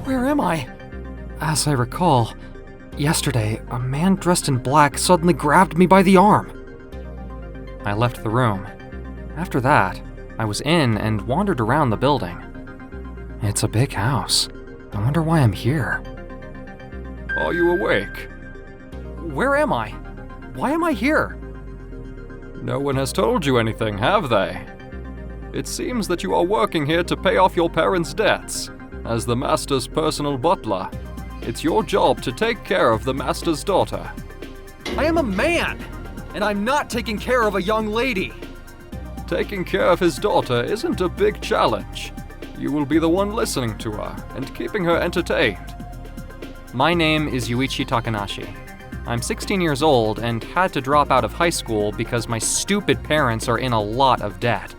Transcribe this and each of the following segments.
Where am I? As I recall, yesterday, a man dressed in black suddenly grabbed me by the arm. I left the room. After that, I was in and wandered around the building. It's a big house. I wonder why I'm here. Are you awake? Where am I? Why am I here? No one has told you anything, have they? It seems that you are working here to pay off your parents' debts. As the master's personal butler, it's your job to take care of the master's daughter. I am a man, and I'm not taking care of a young lady. Taking care of his daughter isn't a big challenge. You will be the one listening to her and keeping her entertained. My name is Yuichi Takanashi. I'm 16 years old and had to drop out of high school because my stupid parents are in a lot of debt.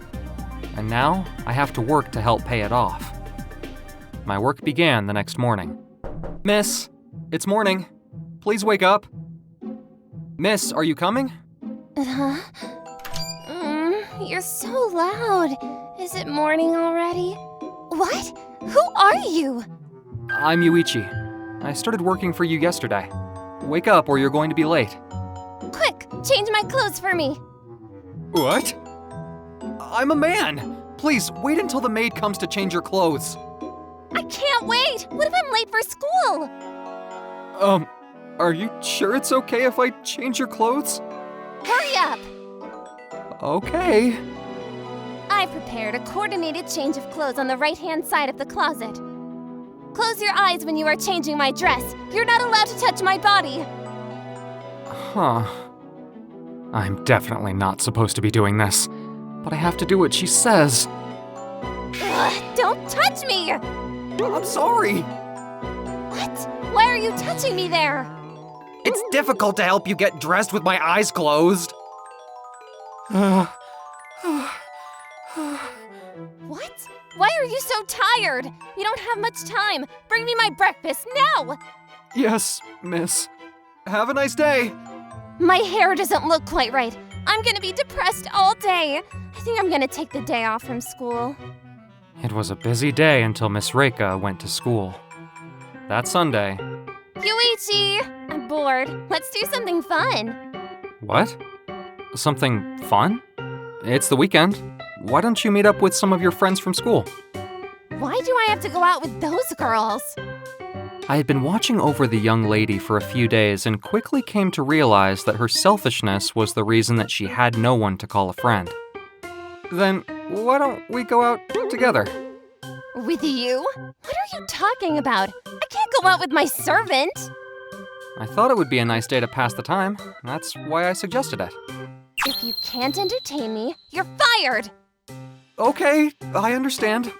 And now I have to work to help pay it off. My work began the next morning. Miss, it's morning. Please wake up. Miss, are you coming? You're so loud. Is it morning already? What? Who are you? I'm Yuichi. I started working for you yesterday. Wake up or you're going to be late. Quick, change my clothes for me. What? I'm a man. Please, wait until the maid comes to change your clothes. I can't wait. What if I'm late for school? Are you sure it's okay if I change your clothes? Hurry up. Okay. I prepared a coordinated change of clothes on the right-hand side of the closet. Close your eyes when you are changing my dress. You're not allowed to touch my body. Huh. I'm definitely not supposed to be doing this, but I have to do what she says. Ugh, don't touch me! I'm sorry. What? Why are you touching me there? It's difficult to help you get dressed with my eyes closed. What? Why are you so tired? You don't have much time. Bring me my breakfast now! Yes, miss. Have a nice day. My hair doesn't look quite right. I'm gonna be depressed all day. I think I'm gonna take the day off from school. It was a busy day until Miss Reika went to school. That Sunday... Yuichi! I'm bored. Let's do something fun. What? Something fun? It's the weekend. Why don't you meet up with some of your friends from school? Why do I have to go out with those girls? I had been watching over the young lady for a few days and quickly came to realize that her selfishness was the reason that she had no one to call a friend. Then, why don't we go out together? With you? What are you talking about? I can't go out with my servant. I thought it would be a nice day to pass the time. That's why I suggested it. If you can't entertain me, you're fired! Okay, I understand.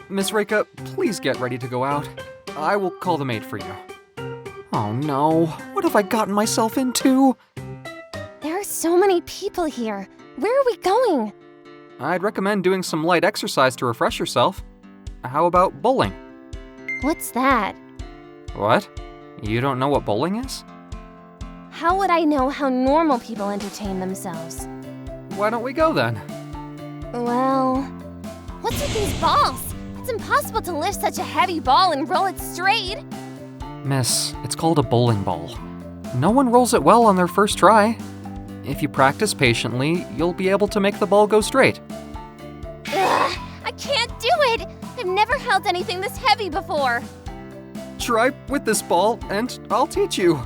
Miss Reika, please get ready to go out. I will call the maid for you. Oh no, what have I gotten myself into? There are so many people here. Where are we going? I'd recommend doing some light exercise to refresh yourself. How about bowling? What's that? What? You don't know what bowling is? How would I know how normal people entertain themselves? Why don't we go then? Well, what's with these balls? It's impossible to lift such a heavy ball and roll it straight. Miss, it's called a bowling ball. No one rolls it well on their first try. If you practice patiently, you'll be able to make the ball go straight. Ugh, I can't do it! I've never held anything this heavy before. Try with this ball, and I'll teach you.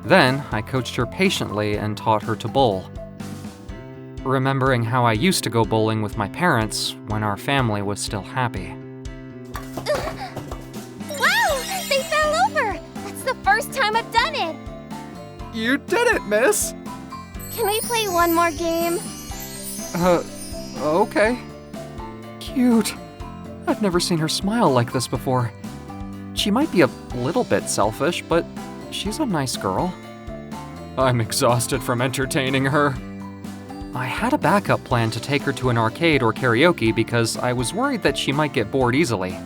Then, I coached her patiently and taught her to bowl. Remembering how I used to go bowling with my parents when our family was still happy. Wow! They fell over! That's the first time I've done it! You did it, miss! Can we play one more game? Okay. Cute. I've never seen her smile like this before. She might be a little bit selfish, but she's a nice girl. I'm exhausted from entertaining her. I had a backup plan to take her to an arcade or karaoke because I was worried that she might get bored easily.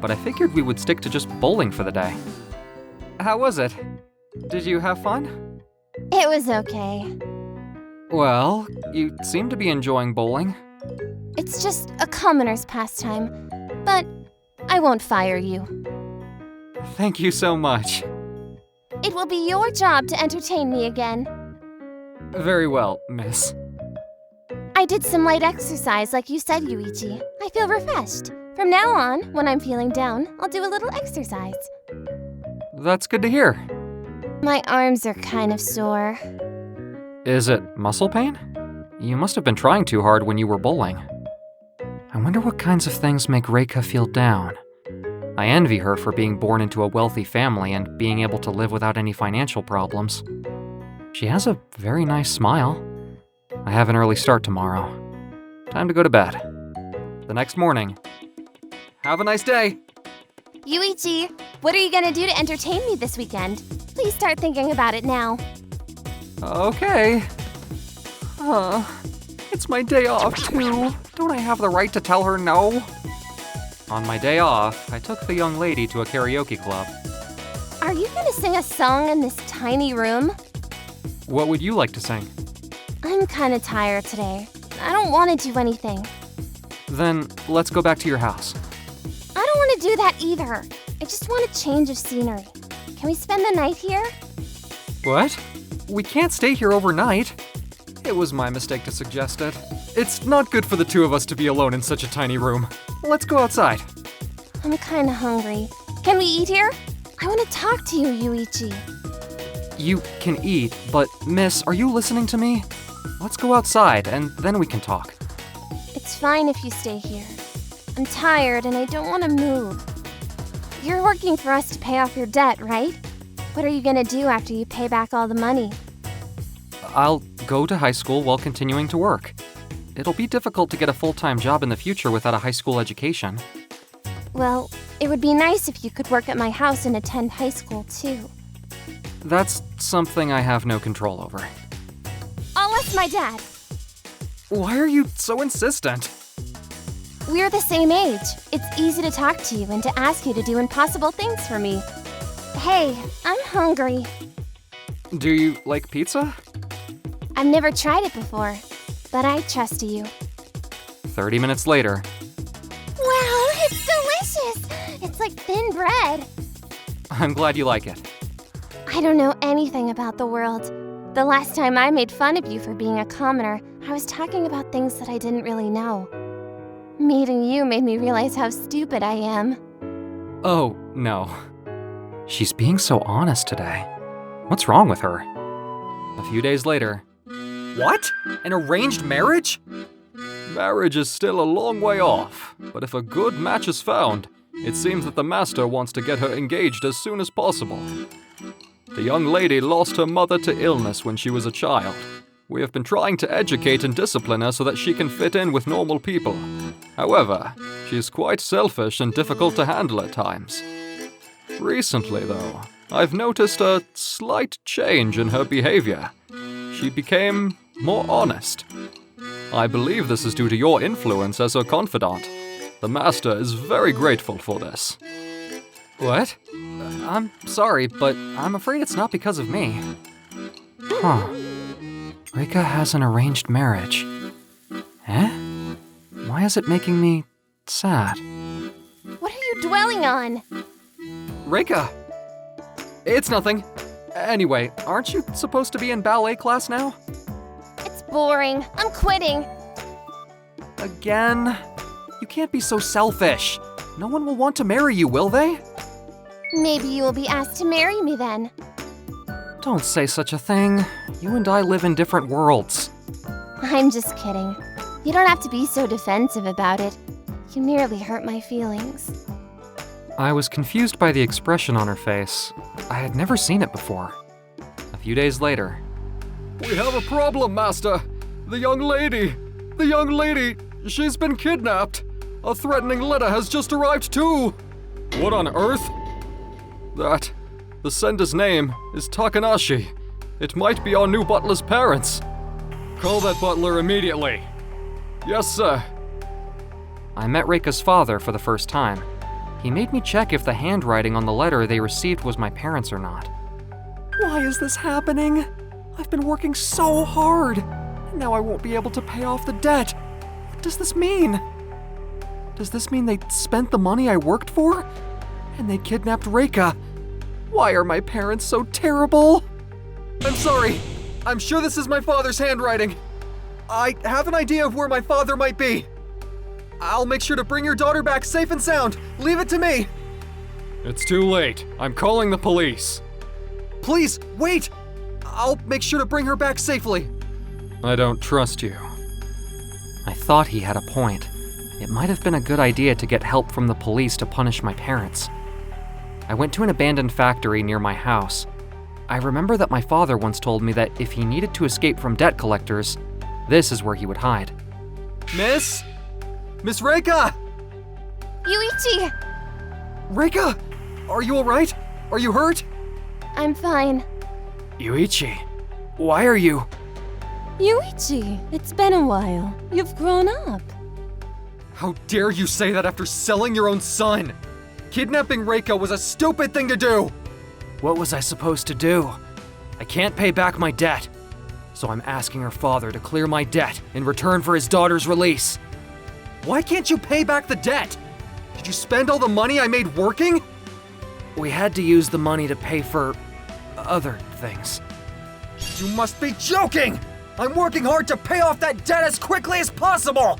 But I figured we would stick to just bowling for the day. How was it? Did you have fun? It was okay. Well, you seem to be enjoying bowling. It's just a commoner's pastime, but I won't fire you. Thank you so much. It will be your job to entertain me again. Very well, miss. I did some light exercise like you said, Yuichi. I feel refreshed. From now on, when I'm feeling down, I'll do a little exercise. That's good to hear. My arms are kind of sore. Is it muscle pain? You must have been trying too hard when you were bowling. I wonder what kinds of things make Reika feel down. I envy her for being born into a wealthy family and being able to live without any financial problems. She has a very nice smile. I have an early start tomorrow. Time to go to bed. The next morning. Have a nice day! Yuichi, what are you gonna do to entertain me this weekend? Please start thinking about it now. Okay. It's my day off too. Don't I have the right to tell her no? On my day off, I took the young lady to a karaoke club. Are you gonna sing a song in this tiny room? What would you like to sing? I'm kinda tired today. I don't wanna do anything. Then let's go back to your house. I don't wanna do that either. I just want a change of scenery. Can we spend the night here? What? We can't stay here overnight. It was my mistake to suggest it. It's not good for the two of us to be alone in such a tiny room. Let's go outside. I'm kinda hungry. Can we eat here? I wanna talk to you, Yuichi. You can eat, but miss, are you listening to me? Let's go outside and then we can talk. It's fine if you stay here. I'm tired and I don't wanna move. You're working for us to pay off your debt, right? What are you gonna do after you pay back all the money? I'll go to high school while continuing to work. It'll be difficult to get a full-time job in the future without a high school education. Well, it would be nice if you could work at my house and attend high school too. That's something I have no control over. I'll ask my dad. Why are you so insistent? We're the same age. It's easy to talk to you and to ask you to do impossible things for me. Hey, I'm hungry. Do you like pizza? I've never tried it before, but I trust you. 30 minutes later. Wow, it's delicious! It's like thin bread. I'm glad you like it. I don't know anything about the world. The last time I made fun of you for being a commoner, I was talking about things that I didn't really know. Meeting you made me realize how stupid I am. Oh, no. She's being so honest today. What's wrong with her? A few days later. What? An arranged marriage? Marriage is still a long way off, but if a good match is found, it seems that the master wants to get her engaged as soon as possible. The young lady lost her mother to illness when she was a child. We have been trying to educate and discipline her so that she can fit in with normal people. However, she is quite selfish and difficult to handle at times. Recently, though, I've noticed a slight change in her behavior. She became more honest. I believe this is due to your influence as her confidant. The master is very grateful for this. What? I'm sorry, but I'm afraid it's not because of me. Huh. Reika has an arranged marriage. Eh? Why is it making me sad? What are you dwelling on? Reika! It's nothing. Anyway, aren't you supposed to be in ballet class now? It's boring. I'm quitting. Again? You can't be so selfish. No one will want to marry you, will they? Maybe you will be asked to marry me then. Don't say such a thing. You and I live in different worlds. I'm just kidding. You don't have to be so defensive about it. You merely hurt my feelings. I was confused by the expression on her face. I had never seen it before. A few days later. We have a problem, Master. The young lady, she's been kidnapped. A threatening letter has just arrived too. What on earth? The sender's name is Takanashi. It might be our new butler's parents. Call that butler immediately. Yes, sir. I met Reika's father for the first time. He made me check if the handwriting on the letter they received was my parents or not. Why is this happening? I've been working so hard, and now I won't be able to pay off the debt. What does this mean? Does this mean they spent the money I worked for? And they kidnapped Reika. Why are my parents so terrible? I'm sorry. I'm sure this is my father's handwriting. I have an idea of where my father might be. I'll make sure to bring your daughter back safe and sound. Leave it to me. It's too late. I'm calling the police. Please, wait! I'll make sure to bring her back safely. I don't trust you. I thought he had a point. It might have been a good idea to get help from the police to punish my parents. I went to an abandoned factory near my house. I remember that my father once told me that if he needed to escape from debt collectors, this is where he would hide. Miss Reika! Yuichi! Reika! Are you alright? Are you hurt? I'm fine. Yuichi, why are you? Yuichi, it's been a while. You've grown up. How dare you say that after selling your own son? Kidnapping Reika was a stupid thing to do! What was I supposed to do? I can't pay back my debt, so I'm asking her father to clear my debt in return for his daughter's release. Why can't you pay back the debt? Did you spend all the money I made working? We had to use the money to pay for other things. You must be joking! I'm working hard to pay off that debt as quickly as possible!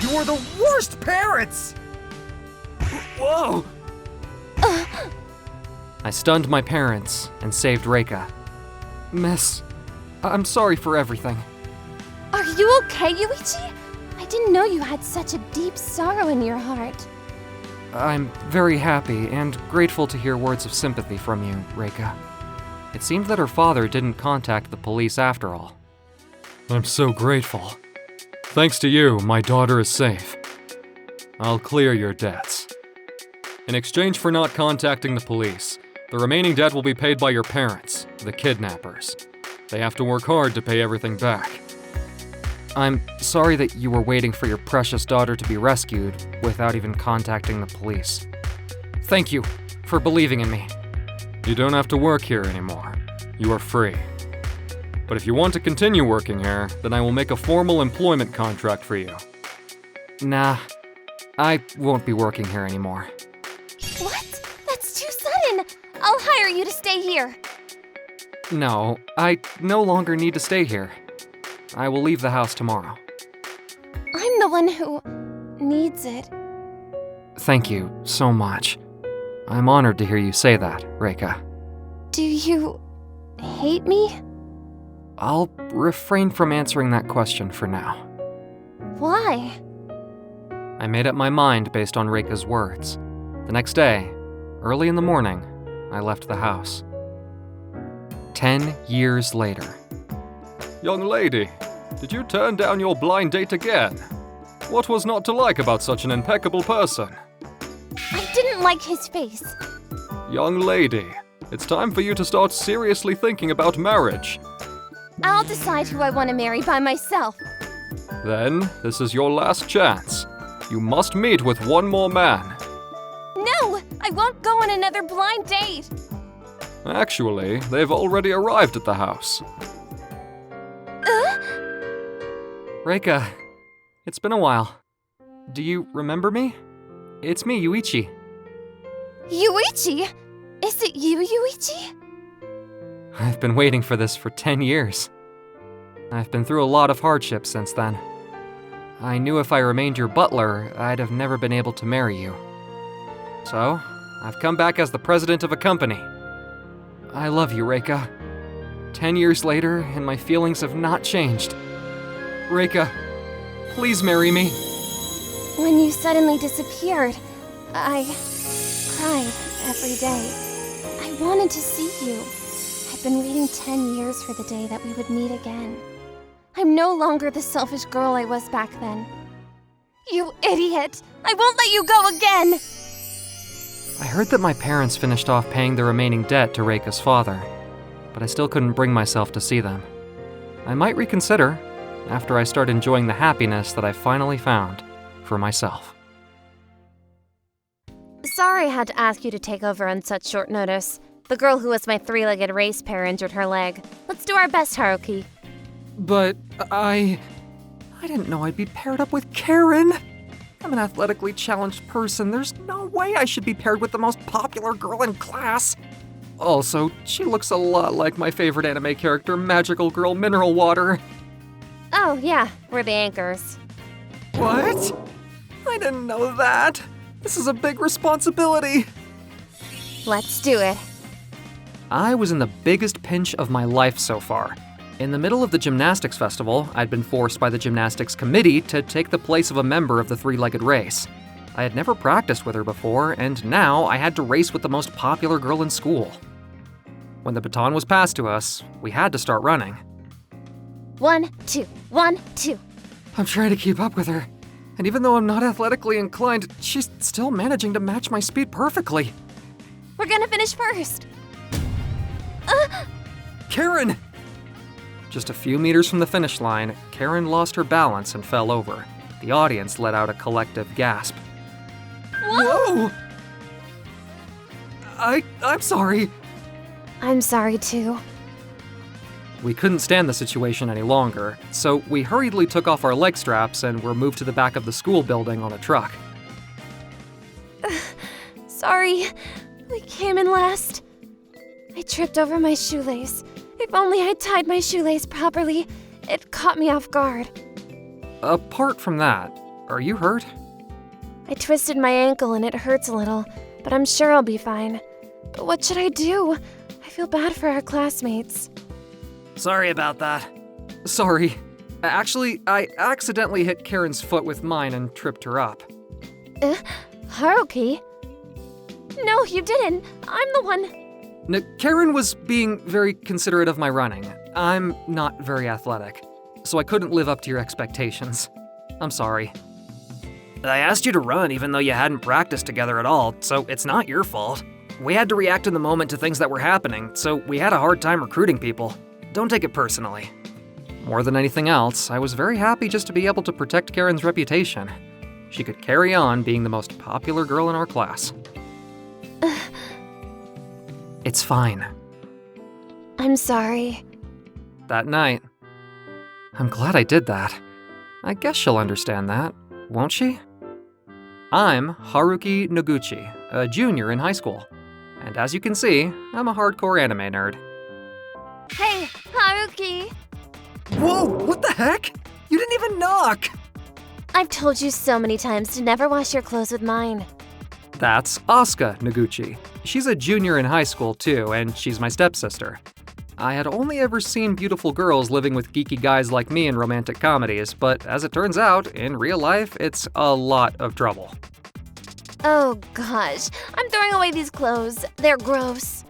You are the worst parents! Whoa! I stunned my parents and saved Reika. Miss, I'm sorry for everything. Are you okay, Yuichi? I didn't know you had such a deep sorrow in your heart. I'm very happy and grateful to hear words of sympathy from you, Reika. It seemed that her father didn't contact the police after all. I'm so grateful. Thanks to you, my daughter is safe. I'll clear your debts. In exchange for not contacting the police, the remaining debt will be paid by your parents, the kidnappers. They have to work hard to pay everything back. I'm sorry that you were waiting for your precious daughter to be rescued without even contacting the police. Thank you for believing in me. You don't have to work here anymore. You are free. But if you want to continue working here, then I will make a formal employment contract for you. Nah, I won't be working here anymore. What? That's too sudden! I'll hire you to stay here. No, I no longer need to stay here. I will leave the house tomorrow. I'm the one who needs it. Thank you so much. I'm honored to hear you say that, Reika. Do you hate me? I'll refrain from answering that question for now. Why? I made up my mind based on Reika's words. The next day, early in the morning, I left the house. 10 years later. Young lady, did you turn down your blind date again? What was not to like about such an impeccable person? I didn't like his face. Young lady, it's time for you to start seriously thinking about marriage. I'll decide who I want to marry by myself. Then, this is your last chance. You must meet with one more man. No! I won't go on another blind date! Actually, they've already arrived at the house. Reika, it's been a while. Do you remember me? It's me, Yuichi. Yuichi? Is it you, Yuichi? I've been waiting for this for 10 years. I've been through a lot of hardships since then. I knew if I remained your butler, I'd have never been able to marry you. So, I've come back as the president of a company. I love you, Reika. 10 years later, and my feelings have not changed. Reika, please marry me. When you suddenly disappeared, I cried every day. I wanted to see you. I've been waiting 10 years for the day that we would meet again. I'm no longer the selfish girl I was back then. You idiot! I won't let you go again! I heard that my parents finished off paying the remaining debt to Reika's father, but I still couldn't bring myself to see them. I might reconsider after I start enjoying the happiness that I finally found for myself. Sorry I had to ask you to take over on such short notice. The girl who was my three-legged race pair injured her leg. Let's do our best, Haruki. But I didn't know I'd be paired up with Karen. I'm an athletically challenged person. There's no way I should be paired with the most popular girl in class. Also, she looks a lot like my favorite anime character, Magical Girl Mineral Water. Oh, yeah, we're the anchors. What? I didn't know that. This is a big responsibility. Let's do it. I was in the biggest pinch of my life so far. In the middle of the gymnastics festival, I'd been forced by the gymnastics committee to take the place of a member of the three-legged race. I had never practiced with her before, and now I had to race with the most popular girl in school. When the baton was passed to us, we had to start running. 1, 2, 1, 2. I'm trying to keep up with her, and even though I'm not athletically inclined, she's still managing to match my speed perfectly. We're gonna finish first. Karen! Just a few meters from the finish line, Karen lost her balance and fell over. The audience let out a collective gasp. Whoa! I'm sorry. I'm sorry too. We couldn't stand the situation any longer, so we hurriedly took off our leg straps and were moved to the back of the school building on a truck. Sorry, we came in last. I tripped over my shoelace. If only I'd tied my shoelace properly. It caught me off guard. Apart from that, are you hurt? I twisted my ankle and it hurts a little, but I'm sure I'll be fine. But what should I do? I feel bad for our classmates. Sorry about that. Sorry. Actually, I accidentally hit Karen's foot with mine and tripped her up. Haruki? No, you didn't. I'm the one. Karen was being very considerate of my running. I'm not very athletic, so I couldn't live up to your expectations. I'm sorry. I asked you to run even though you hadn't practiced together at all, so it's not your fault. We had to react in the moment to things that were happening, so we had a hard time recruiting people. Don't take it personally. More than anything else, I was very happy just to be able to protect Karen's reputation. She could carry on being the most popular girl in our class. It's fine. I'm sorry. That night. I'm glad I did that. I guess she'll understand that, won't she? I'm Haruki Noguchi, a junior in high school. And as you can see, I'm a hardcore anime nerd. Hey, Haruki! Whoa, what the heck? You didn't even knock! I've told you so many times to never wash your clothes with mine. That's Asuka Noguchi. She's a junior in high school too, and she's my stepsister. I had only ever seen beautiful girls living with geeky guys like me in romantic comedies, but as it turns out, in real life, it's a lot of trouble. Oh gosh, I'm throwing away these clothes. They're gross.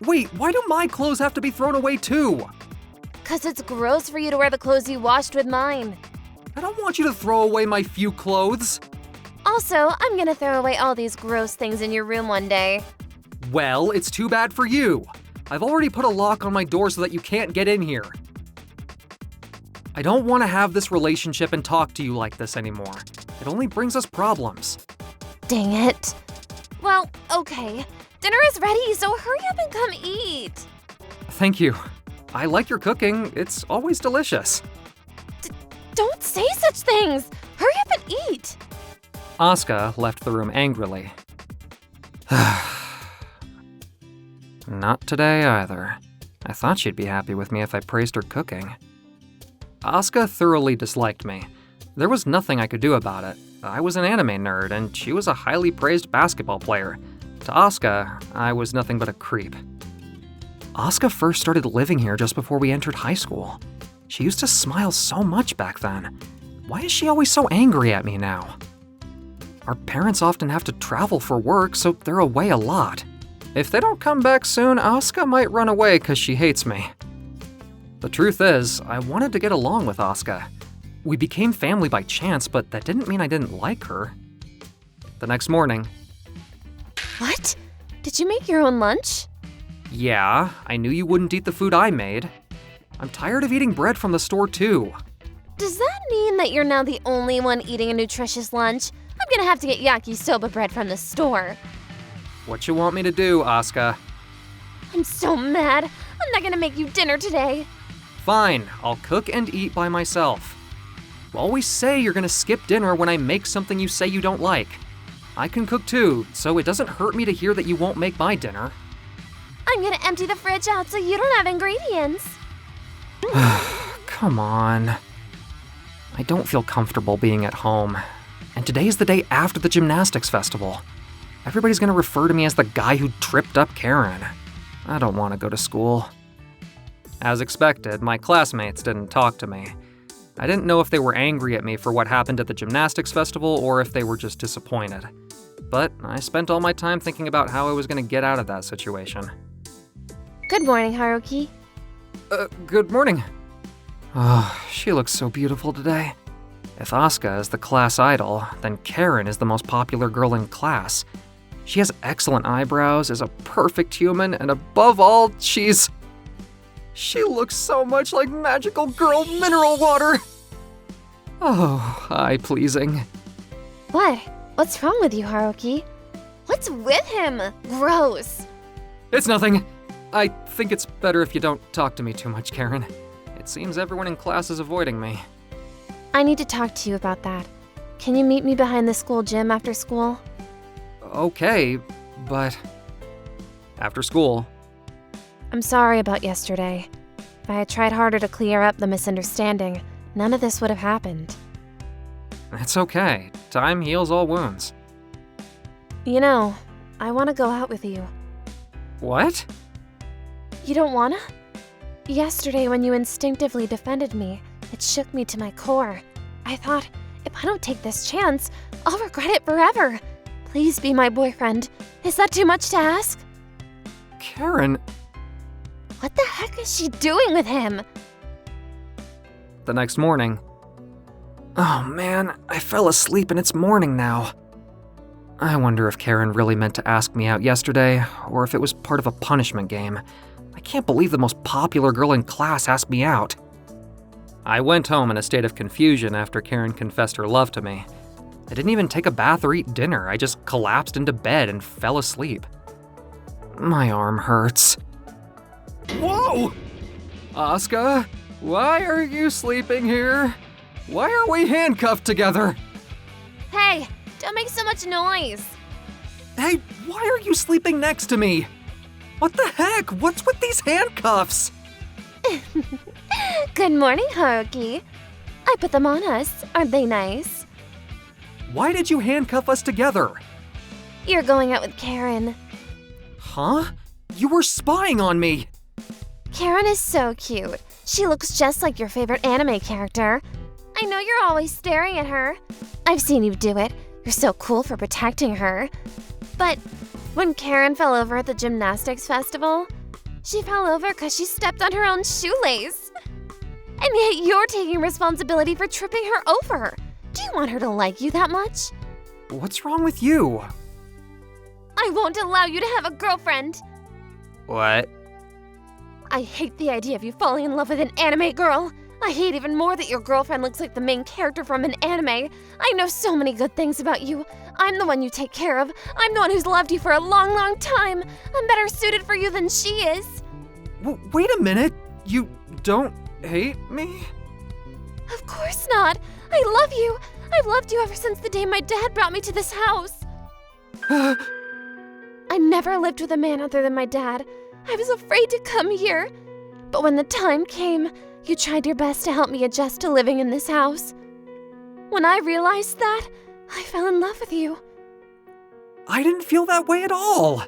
Wait, why do my clothes have to be thrown away too? 'Cause it's gross for you to wear the clothes you washed with mine. I don't want you to throw away my few clothes. Also, I'm gonna throw away all these gross things in your room one day. Well, it's too bad for you. I've already put a lock on my door so that you can't get in here. I don't want to have this relationship and talk to you like this anymore. It only brings us problems. Dang it. Well, okay. Dinner is ready, so hurry up and come eat. Thank you. I like your cooking. It's always delicious. Don't say such things. Hurry up and eat. Asuka left the room angrily. Not today either. I thought she'd be happy with me if I praised her cooking. Asuka thoroughly disliked me. There was nothing I could do about it. I was an anime nerd, and she was a highly praised basketball player. To Asuka, I was nothing but a creep. Asuka first started living here just before we entered high school. She used to smile so much back then. Why is she always so angry at me now? Our parents often have to travel for work, so they're away a lot. If they don't come back soon, Asuka might run away because she hates me. The truth is, I wanted to get along with Asuka. We became family by chance, but that didn't mean I didn't like her. The next morning. What? Did you make your own lunch? Yeah, I knew you wouldn't eat the food I made. I'm tired of eating bread from the store too. Does that mean that you're now the only one eating a nutritious lunch? I'm gonna have to get yakisoba bread from the store. What you want me to do, Asuka? I'm so mad. I'm not gonna make you dinner today. Fine, I'll cook and eat by myself. always say you're gonna skip dinner when I make something you say you don't like. I can cook too, so it doesn't hurt me to hear that you won't make my dinner. I'm gonna empty the fridge out so you don't have ingredients. Come on. I don't feel comfortable being at home. And today is the day after the gymnastics festival. Everybody's gonna refer to me as the guy who tripped up Karen. I don't want to go to school. As expected, my classmates didn't talk to me. I didn't know if they were angry at me for what happened at the gymnastics festival or if they were just disappointed. But I spent all my time thinking about how I was gonna get out of that situation. Good morning, Haruki. Good morning. Oh, she looks so beautiful today. If Asuka is the class idol, then Karen is the most popular girl in class. She has excellent eyebrows, is a perfect human, and above all, she looks so much like magical girl mineral water. Oh, eye-pleasing. What? What's wrong with you, Haruki? What's with him? Gross. It's nothing. I think it's better if you don't talk to me too much, Karen. It seems everyone in class is avoiding me. I need to talk to you about that. Can you meet me behind the school gym after school? Okay, but after school. I'm sorry about yesterday. If I had tried harder to clear up the misunderstanding, none of this would have happened. It's okay. Time heals all wounds. You know, I want to go out with you. What? You don't wanna? Yesterday, when you instinctively defended me, it shook me to my core. I thought, if I don't take this chance, I'll regret it forever. Please be my boyfriend. Is that too much to ask? Karen. What the heck is she doing with him? The next morning. Oh man, I fell asleep and it's morning now. I wonder if Karen really meant to ask me out yesterday, or if it was part of a punishment game. I can't believe the most popular girl in class asked me out. I went home in a state of confusion after Karen confessed her love to me. I didn't even take a bath or eat dinner. I just collapsed into bed and fell asleep. My arm hurts. Whoa! Asuka, why are you sleeping here? Why are we handcuffed together? Hey, don't make so much noise. Hey, why are you sleeping next to me? What the heck? What's with these handcuffs? Good morning, Haruki. I put them on us. Aren't they nice? Why did you handcuff us together? You're going out with Karen. Huh? You were spying on me. Karen is so cute. She looks just like your favorite anime character. I know you're always staring at her. I've seen you do it. You're so cool for protecting her. But when Karen fell over at the gymnastics festival, she fell over because she stepped on her own shoelace. And yet you're taking responsibility for tripping her over. Do you want her to like you that much? What's wrong with you? I won't allow you to have a girlfriend. What? I hate the idea of you falling in love with an anime girl. I hate even more that your girlfriend looks like the main character from an anime. I know so many good things about you. I'm the one you take care of. I'm the one who's loved you for a long, long time. I'm better suited for you than she is. Wait a minute. You don't hate me? Of course not. I love you. I've loved you ever since the day my dad brought me to this house. I never lived with a man other than my dad. I was afraid to come here. But when the time came, you tried your best to help me adjust to living in this house. When I realized that, I fell in love with you. I didn't feel that way at all.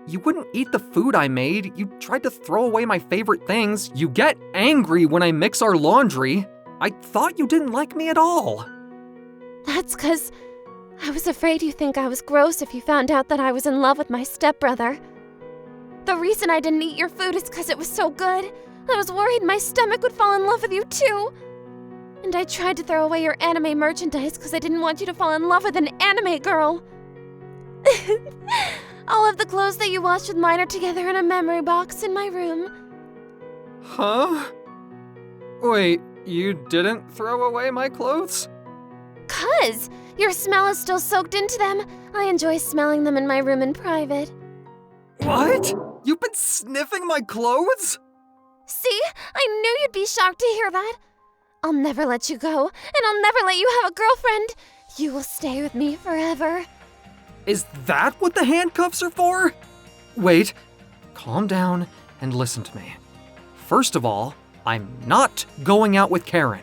You wouldn't eat the food I made. You tried to throw away my favorite things. You get angry when I mix our laundry. I thought you didn't like me at all. That's 'cause I was afraid you'd think I was gross if you found out that I was in love with my stepbrother. The reason I didn't eat your food is 'cause it was so good. I was worried my stomach would fall in love with you too. And I tried to throw away your anime merchandise 'cause I didn't want you to fall in love with an anime girl. All of the clothes that you washed with mine are together in a memory box in my room. Huh? Wait, you didn't throw away my clothes? 'Cause your smell is still soaked into them. I enjoy smelling them in my room in private. What? You've been sniffing my clothes? See? I knew you'd be shocked to hear that. I'll never let you go, and I'll never let you have a girlfriend. You will stay with me forever. Is that what the handcuffs are for? Wait, calm down and listen to me. First of all, I'm not going out with Karen.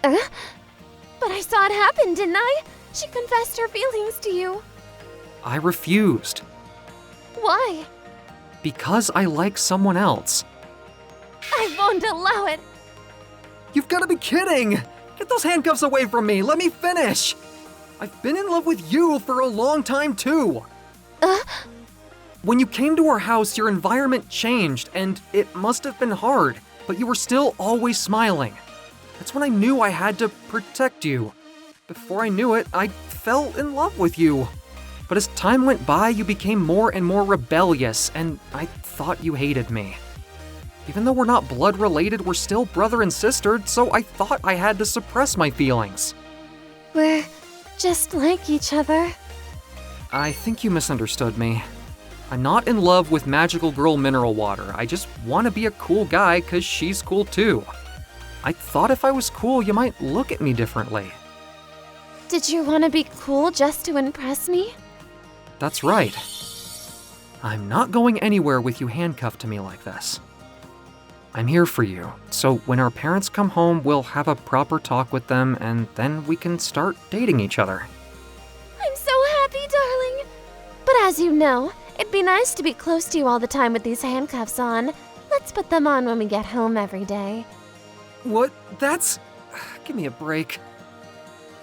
But I saw it happen, didn't I? She confessed her feelings to you. I refused. Why? Because I like someone else. I won't allow it. You've got to be kidding! Get those handcuffs away from me! Let me finish! I've been in love with you for a long time, too! When you came to our house, your environment changed, and it must have been hard, but you were still always smiling. That's when I knew I had to protect you. Before I knew it, I fell in love with you. But as time went by, you became more and more rebellious, and I thought you hated me. Even though we're not blood related, we're still brother and sister, so I thought I had to suppress my feelings. We're just like each other. I think you misunderstood me. I'm not in love with magical girl mineral water. I just want to be a cool guy because she's cool too. I thought if I was cool, you might look at me differently. Did you want to be cool just to impress me? That's right. I'm not going anywhere with you handcuffed to me like this. I'm here for you, so when our parents come home, we'll have a proper talk with them, and then we can start dating each other. I'm so happy, darling. But as you know, it'd be nice to be close to you all the time with these handcuffs on. Let's put them on when we get home every day. What? That's... Give me a break.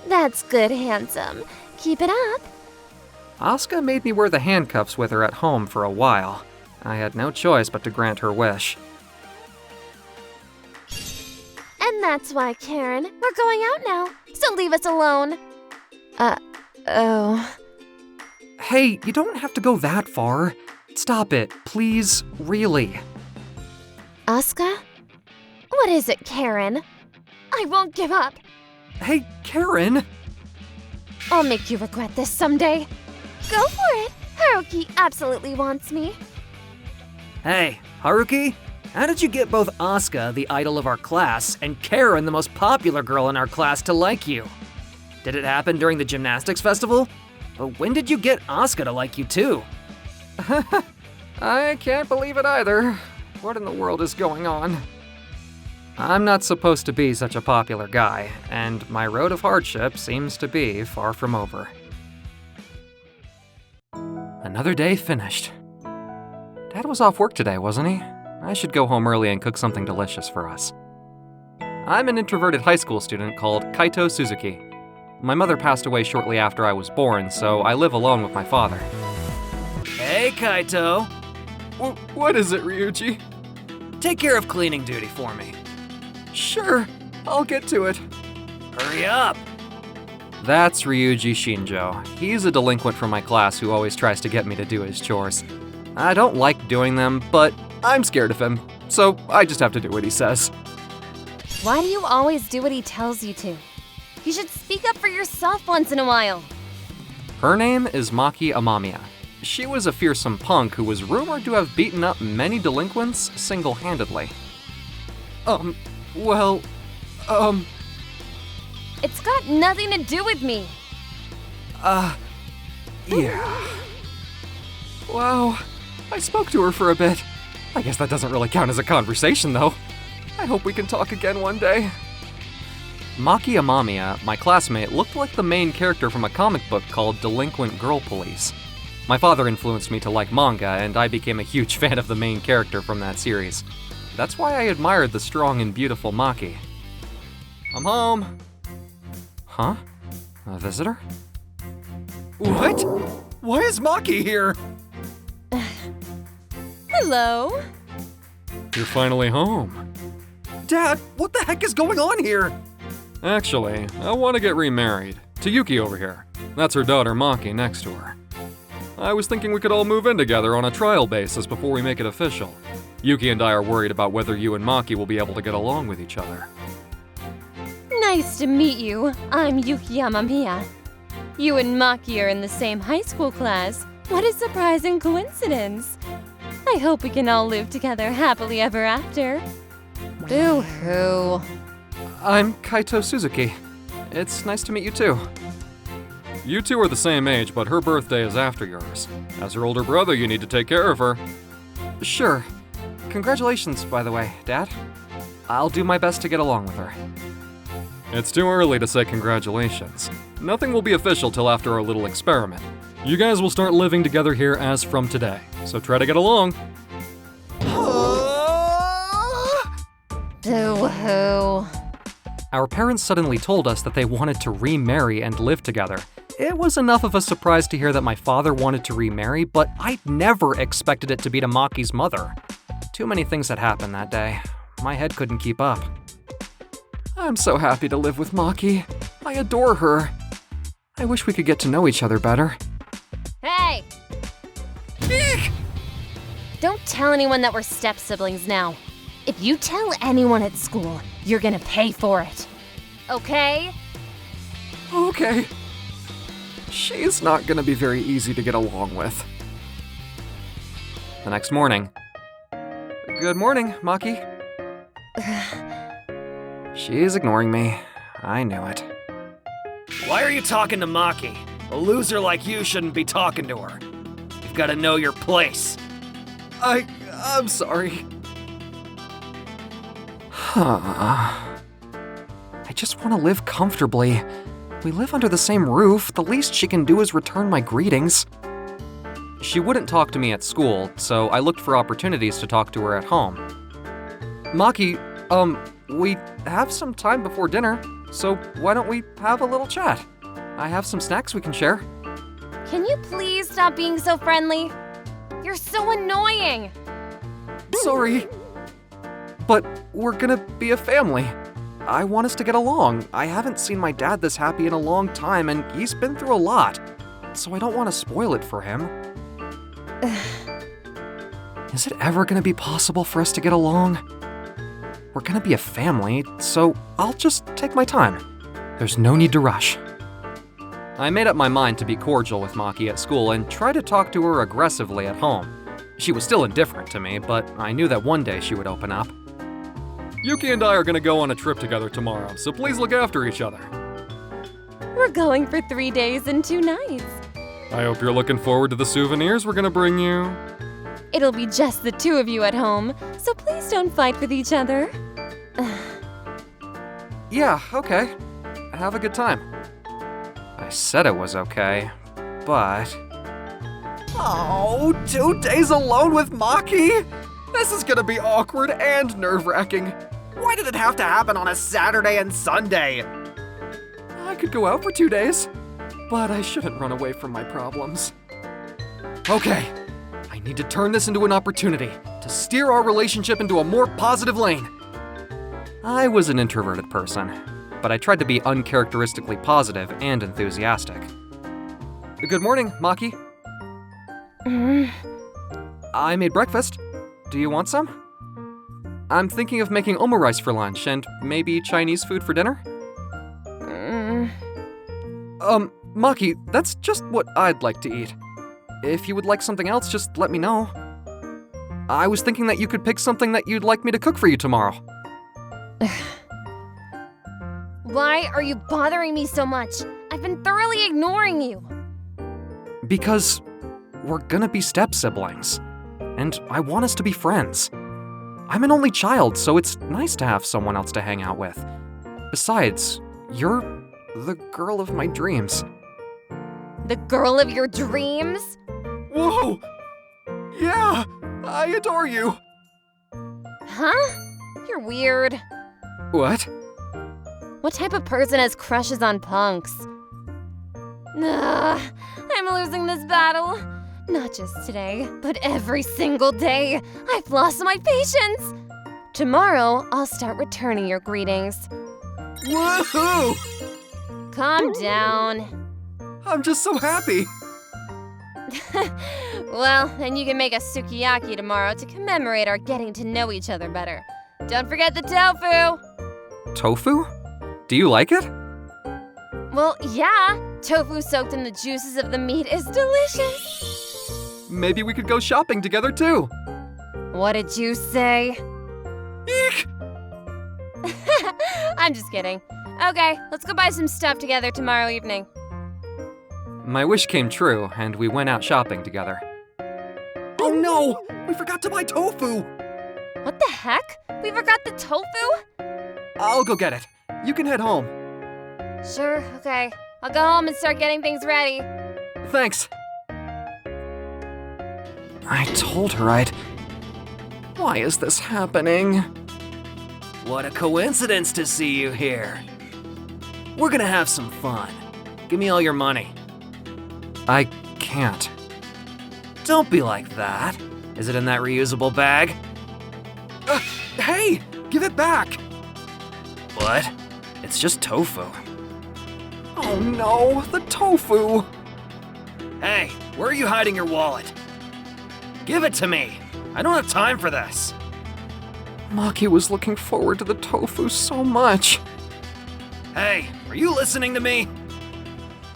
That's good, handsome. Keep it up. Asuka made me wear the handcuffs with her at home for a while. I had no choice but to grant her wish. And that's why, Karen, we're going out now, so leave us alone. Oh. Hey, you don't have to go that far. Stop it, please, really. Asuka? What is it, Karen? I won't give up. Hey, Karen! I'll make you regret this someday. Go for it. Haruki absolutely wants me. Hey, Haruki? How did you get both Asuka, the idol of our class, and Karen, the most popular girl in our class, to like you? Did it happen during the gymnastics festival? But when did you get Asuka to like you too? I can't believe it either. What in the world is going on? I'm not supposed to be such a popular guy, and my road of hardship seems to be far from over. Another day finished. Dad was off work today, wasn't he? I should go home early and cook something delicious for us. I'm an introverted high school student called Kaito Suzuki. My mother passed away shortly after I was born, so I live alone with my father. Hey, Kaito. What is it, Ryuichi? Take care of cleaning duty for me. Sure, I'll get to it. Hurry up. That's Ryuji Shinjo. He's a delinquent from my class who always tries to get me to do his chores. I don't like doing them, but I'm scared of him, so I just have to do what he says. Why do you always do what he tells you to? You should speak up for yourself once in a while. Her name is Maki Amamiya. She was a fearsome punk who was rumored to have beaten up many delinquents single-handedly. It's got nothing to do with me. Yeah. Wow, I spoke to her for a bit. I guess that doesn't really count as a conversation, though. I hope we can talk again one day. Maki Amamiya, my classmate, looked like the main character from a comic book called Delinquent Girl Police. My father influenced me to like manga, and I became a huge fan of the main character from that series. That's why I admired the strong and beautiful Maki. I'm home. Huh? A visitor? What? Why is Maki here? Hello. You're finally home. Dad, what the heck is going on here? Actually, I want to get remarried. To Yuki over here. That's her daughter Maki next to her. I was thinking we could all move in together on a trial basis before we make it official. Yuki and I are worried about whether you and Maki will be able to get along with each other. Nice to meet you. I'm Yuki Amamiya. You and Maki are in the same high school class. What a surprising coincidence. I hope we can all live together happily ever after. Boo-hoo. I'm Kaito Suzuki. It's nice to meet you too. You two are the same age, but her birthday is after yours. As her older brother, you need to take care of her. Sure. Congratulations, by the way, Dad. I'll do my best to get along with her. It's too early to say congratulations. Nothing will be official till after our little experiment. You guys will start living together here as from today, so try to get along. Boo-hoo. Our parents suddenly told us that they wanted to remarry and live together. It was enough of a surprise to hear that my father wanted to remarry, but I never expected it to be to Maki's mother. Too many things had happened that day. My head couldn't keep up. I'm so happy to live with Maki. I adore her. I wish we could get to know each other better. Hey! Eek! Don't tell anyone that we're step-siblings now. If you tell anyone at school, you're gonna pay for it. Okay? Okay. She's not gonna be very easy to get along with. The next morning. Good morning, Maki. She's ignoring me. I knew it. Why are you talking to Maki? A loser like you shouldn't be talking to her. You've got to know your place. I'm sorry. I just want to live comfortably. We live under the same roof. The least she can do is return my greetings. She wouldn't talk to me at school, so I looked for opportunities to talk to her at home. Maki, we have some time before dinner, so why don't we have a little chat? I have some snacks we can share. Can you please stop being so friendly? You're so annoying. Sorry. But we're gonna be a family. I want us to get along. I haven't seen my dad this happy in a long time, and he's been through a lot. So I don't want to spoil it for him. Is it ever gonna be possible for us to get along? We're gonna be a family, so I'll just take my time. There's no need to rush. I made up my mind to be cordial with Maki at school and try to talk to her aggressively at home. She was still indifferent to me, but I knew that one day she would open up. Yuki and I are gonna go on a trip together tomorrow, so please look after each other. We're going for 3 days and 2 nights. I hope you're looking forward to the souvenirs we're gonna bring you. It'll be just the 2 of you at home, so please don't fight with each other. Yeah, okay. Have a good time. I said it was okay, but... Oh, 2 days alone with Maki? This is gonna be awkward and nerve-wracking. Why did it have to happen on a Saturday and Sunday? I could go out for 2 days, but I shouldn't run away from my problems. Okay, I need to turn this into an opportunity to steer our relationship into a more positive lane. I was an introverted person, but I tried to be uncharacteristically positive and enthusiastic. Good morning, Maki. I made breakfast. Do you want some? I'm thinking of making omurice for lunch and maybe Chinese food for dinner. Maki, that's just what I'd like to eat. If you would like something else, just let me know. I was thinking that you could pick something that you'd like me to cook for you tomorrow. Why are you bothering me so much? I've been thoroughly ignoring you. Because we're gonna be step-siblings, and I want us to be friends. I'm an only child, so it's nice to have someone else to hang out with. Besides, you're the girl of my dreams. The girl of your dreams? Whoa! Yeah, I adore you. Huh? You're weird. What? What type of person has crushes on punks? Ugh, I'm losing this battle. Not just today, but every single day. I've lost my patience. Tomorrow, I'll start returning your greetings. Woohoo! Calm down. I'm just so happy. Well, then you can make a sukiyaki tomorrow to commemorate our getting to know each other better. Don't forget the tofu. Tofu? Do you like it? Well, yeah. Tofu soaked in the juices of the meat is delicious. Maybe we could go shopping together too. What did you say? Eek! I'm just kidding. Okay, let's go buy some stuff together tomorrow evening. My wish came true, and we went out shopping together. Oh no! We forgot to buy tofu! What the heck? We forgot the tofu? I'll go get it. You can head home. Sure, okay. I'll go home and start getting things ready. Thanks. I told her I'd... Why is this happening? What a coincidence to see you here. We're gonna have some fun. Give me all your money. I can't. Don't be like that. Is it in that reusable bag? Hey! Give it back! What? It's just tofu. Oh no, the tofu! Hey, where are you hiding your wallet? Give it to me! I don't have time for this! Maki was looking forward to the tofu so much. Hey, are you listening to me?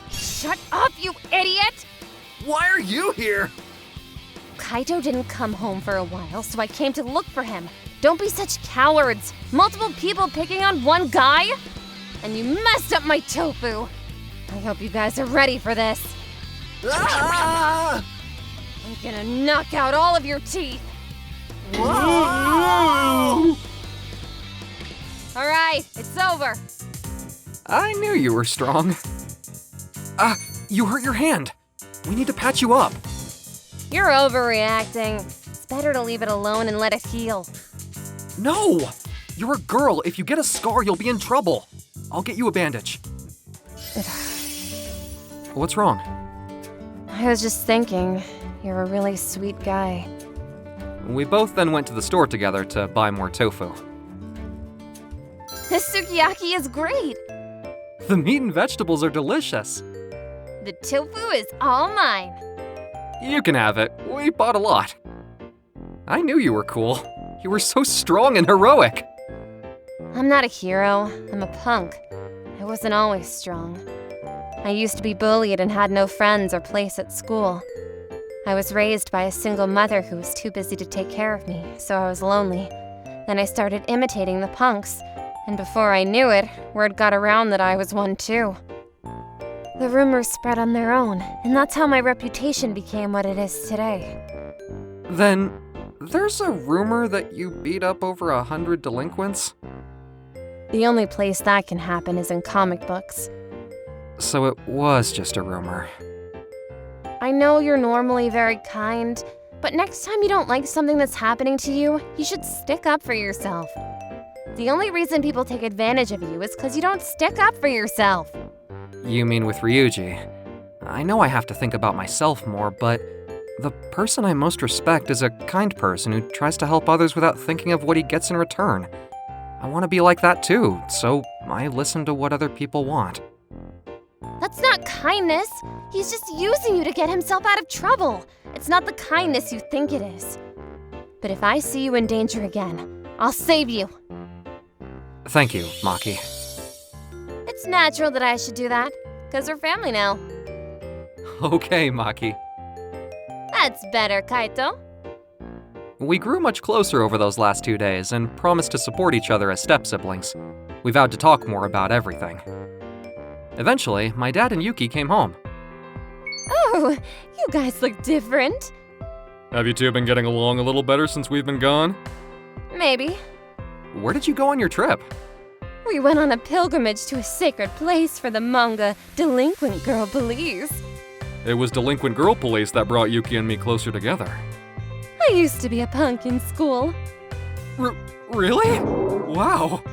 Shut up, you idiot! Why are you here? Kaito didn't come home for a while, so I came to look for him. Don't be such cowards! Multiple people picking on one guy? And you messed up my tofu! I hope you guys are ready for this. Ah! I'm gonna knock out all of your teeth! Whoa! Alright, it's over. I knew you were strong. You hurt your hand. We need to patch you up. You're overreacting. It's better to leave it alone and let it heal. No! You're a girl. If you get a scar, you'll be in trouble. I'll get you a bandage. What's wrong? I was just thinking, you're a really sweet guy. We both then went to the store together to buy more tofu. This sukiyaki is great. The meat and vegetables are delicious. The tofu is all mine. You can have it. We bought a lot. I knew you were cool. You were so strong and heroic. I'm not a hero. I'm a punk. I wasn't always strong. I used to be bullied and had no friends or place at school. I was raised by a single mother who was too busy to take care of me, so I was lonely. Then I started imitating the punks, and before I knew it, word got around that I was one too. The rumors spread on their own, and that's how my reputation became what it is today. Then, there's a rumor that you beat up over 100 delinquents? The only place that can happen is in comic books. So it was just a rumor. I know you're normally very kind, but next time you don't like something that's happening to you, you should stick up for yourself. The only reason people take advantage of you is because you don't stick up for yourself. You mean with Ryuji? I know I have to think about myself more, but the person I most respect is a kind person who tries to help others without thinking of what he gets in return. I want to be like that too, so I listen to what other people want. That's not kindness. He's just using you to get himself out of trouble. It's not the kindness you think it is. But if I see you in danger again, I'll save you. Thank you, Maki. It's natural that I should do that, because we're family now. Okay, Maki. That's better, Kaito. We grew much closer over those last 2 days and promised to support each other as step-siblings. We vowed to talk more about everything. Eventually, my dad and Yuki came home. Oh, you guys look different. Have you two been getting along a little better since we've been gone? Maybe. Where did you go on your trip? We went on a pilgrimage to a sacred place for the manga Delinquent Girl Police. It was Delinquent Girl Police that brought Yuki and me closer together. I used to be a punk in school. Really? Wow.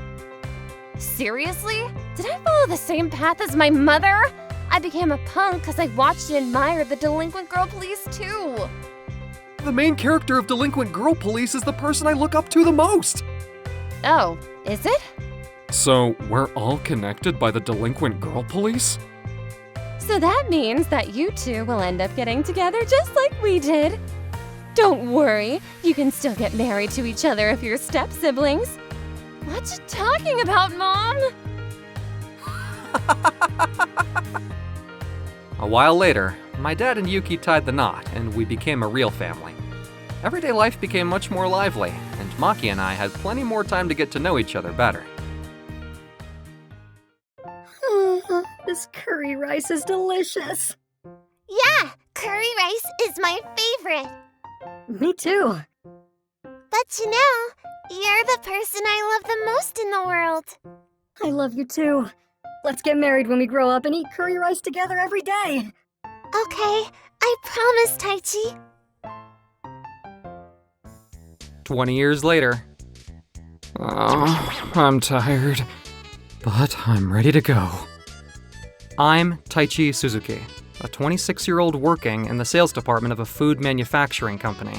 Seriously? Did I follow the same path as my mother? I became a punk because I watched and admired the Delinquent Girl Police too. The main character of Delinquent Girl Police is the person I look up to the most. Oh, is it? So, we're all connected by the Delinquent Girl Police? So that means that you two will end up getting together just like we did. Don't worry, you can still get married to each other if you're step-siblings. What you talking about, Mom? A while later, my dad and Yuki tied the knot, and we became a real family. Everyday life became much more lively, and Maki and I had plenty more time to get to know each other better. This curry rice is delicious. Yeah, curry rice is my favorite. Me too. But you know, you're the person I love the most in the world. I love you too. Let's get married when we grow up and eat curry rice together every day. Okay, I promise, Taichi. 20 years later. Oh, I'm tired, but I'm ready to go. I'm Taichi Suzuki, a 26-year-old working in the sales department of a food manufacturing company.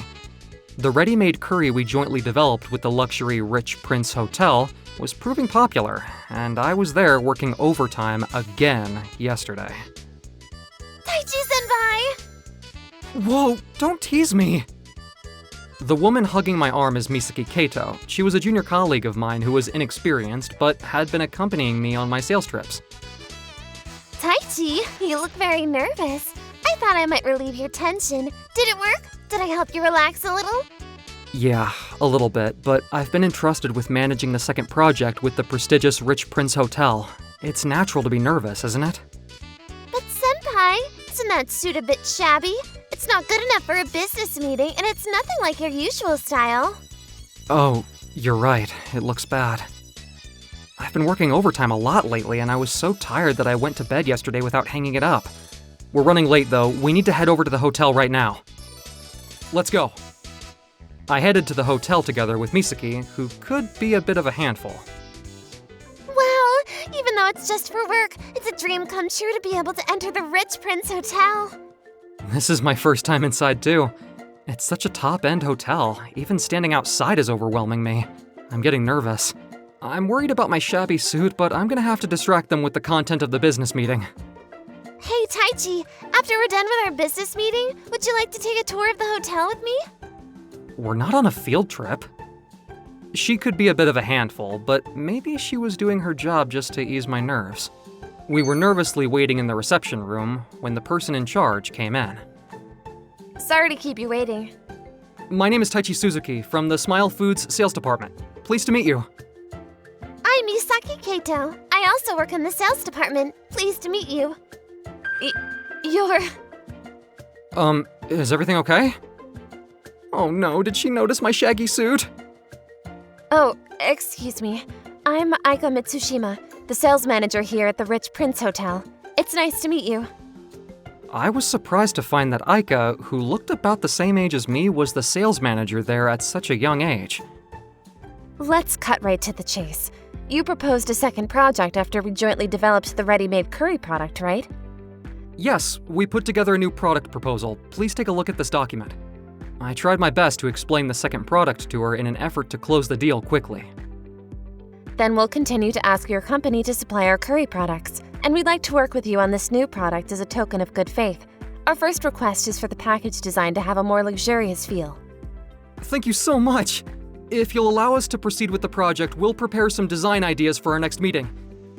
The ready-made curry we jointly developed with the luxury Rich Prince Hotel was proving popular, and I was there working overtime again yesterday. Taichi-senpai! Whoa, don't tease me! The woman hugging my arm is Misaki Kato. She was a junior colleague of mine who was inexperienced, but had been accompanying me on my sales trips. Taichi, you look very nervous. I thought I might relieve your tension. Did it work? Did I help you relax a little? Yeah, a little bit, but I've been entrusted with managing the second project with the prestigious Rich Prince Hotel. It's natural to be nervous, isn't it? But senpai, isn't that suit a bit shabby? It's not good enough for a business meeting, and it's nothing like your usual style. Oh, you're right. It looks bad. I've been working overtime a lot lately, and I was so tired that I went to bed yesterday without hanging it up. We're running late, though. We need to head over to the hotel right now. Let's go. I headed to the hotel together with Misaki, who could be a bit of a handful. Well, even though it's just for work, it's a dream come true to be able to enter the Rich Prince Hotel. This is my first time inside, too. It's such a top-end hotel. Even standing outside is overwhelming me. I'm getting nervous. I'm worried about my shabby suit, but I'm gonna have to distract them with the content of the business meeting. Hey, Taichi, after we're done with our business meeting, would you like to take a tour of the hotel with me? We're not on a field trip. She could be a bit of a handful, but maybe she was doing her job just to ease my nerves. We were nervously waiting in the reception room when the person in charge came in. Sorry to keep you waiting. My name is Taichi Suzuki from the Smile Foods sales department. Pleased to meet you. I'm Misaki Kato. I also work in the sales department. Pleased to meet you. You're... Is everything okay? Oh no, did she notice my shaggy suit? Oh, excuse me. I'm Aika Mitsushima, the sales manager here at the Rich Prince Hotel. It's nice to meet you. I was surprised to find that Aika, who looked about the same age as me, was the sales manager there at such a young age. Let's cut right to the chase. You proposed a second project after we jointly developed the ready-made curry product, right? Yes, we put together a new product proposal. Please take a look at this document. I tried my best to explain the second product to her in an effort to close the deal quickly. Then we'll continue to ask your company to supply our curry products, and we'd like to work with you on this new product as a token of good faith. Our first request is for the package design to have a more luxurious feel. Thank you so much! If you'll allow us to proceed with the project, we'll prepare some design ideas for our next meeting.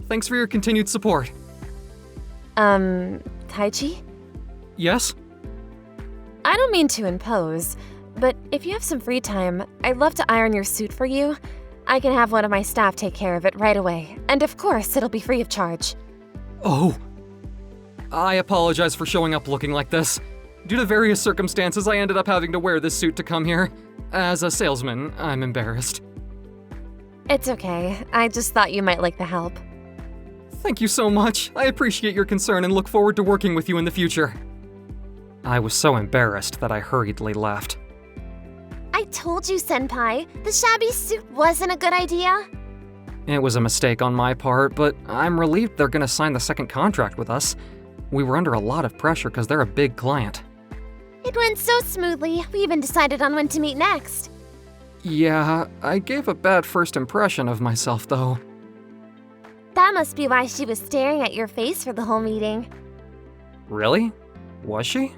Thanks for your continued support. Taichi? Yes? I don't mean to impose, but if you have some free time, I'd love to iron your suit for you. I can have one of my staff take care of it right away, and of course, it'll be free of charge. Oh. I apologize for showing up looking like this. Due to various circumstances, I ended up having to wear this suit to come here. As a salesman, I'm embarrassed. It's okay. I just thought you might like the help. Thank you so much. I appreciate your concern and look forward to working with you in the future. I was so embarrassed that I hurriedly left. I told you, senpai, the shabby suit wasn't a good idea. It was a mistake on my part, but I'm relieved they're gonna sign the second contract with us. We were under a lot of pressure because they're a big client. It went so smoothly, we even decided on when to meet next. Yeah, I gave a bad first impression of myself, though. That must be why she was staring at your face for the whole meeting. Really? Was she?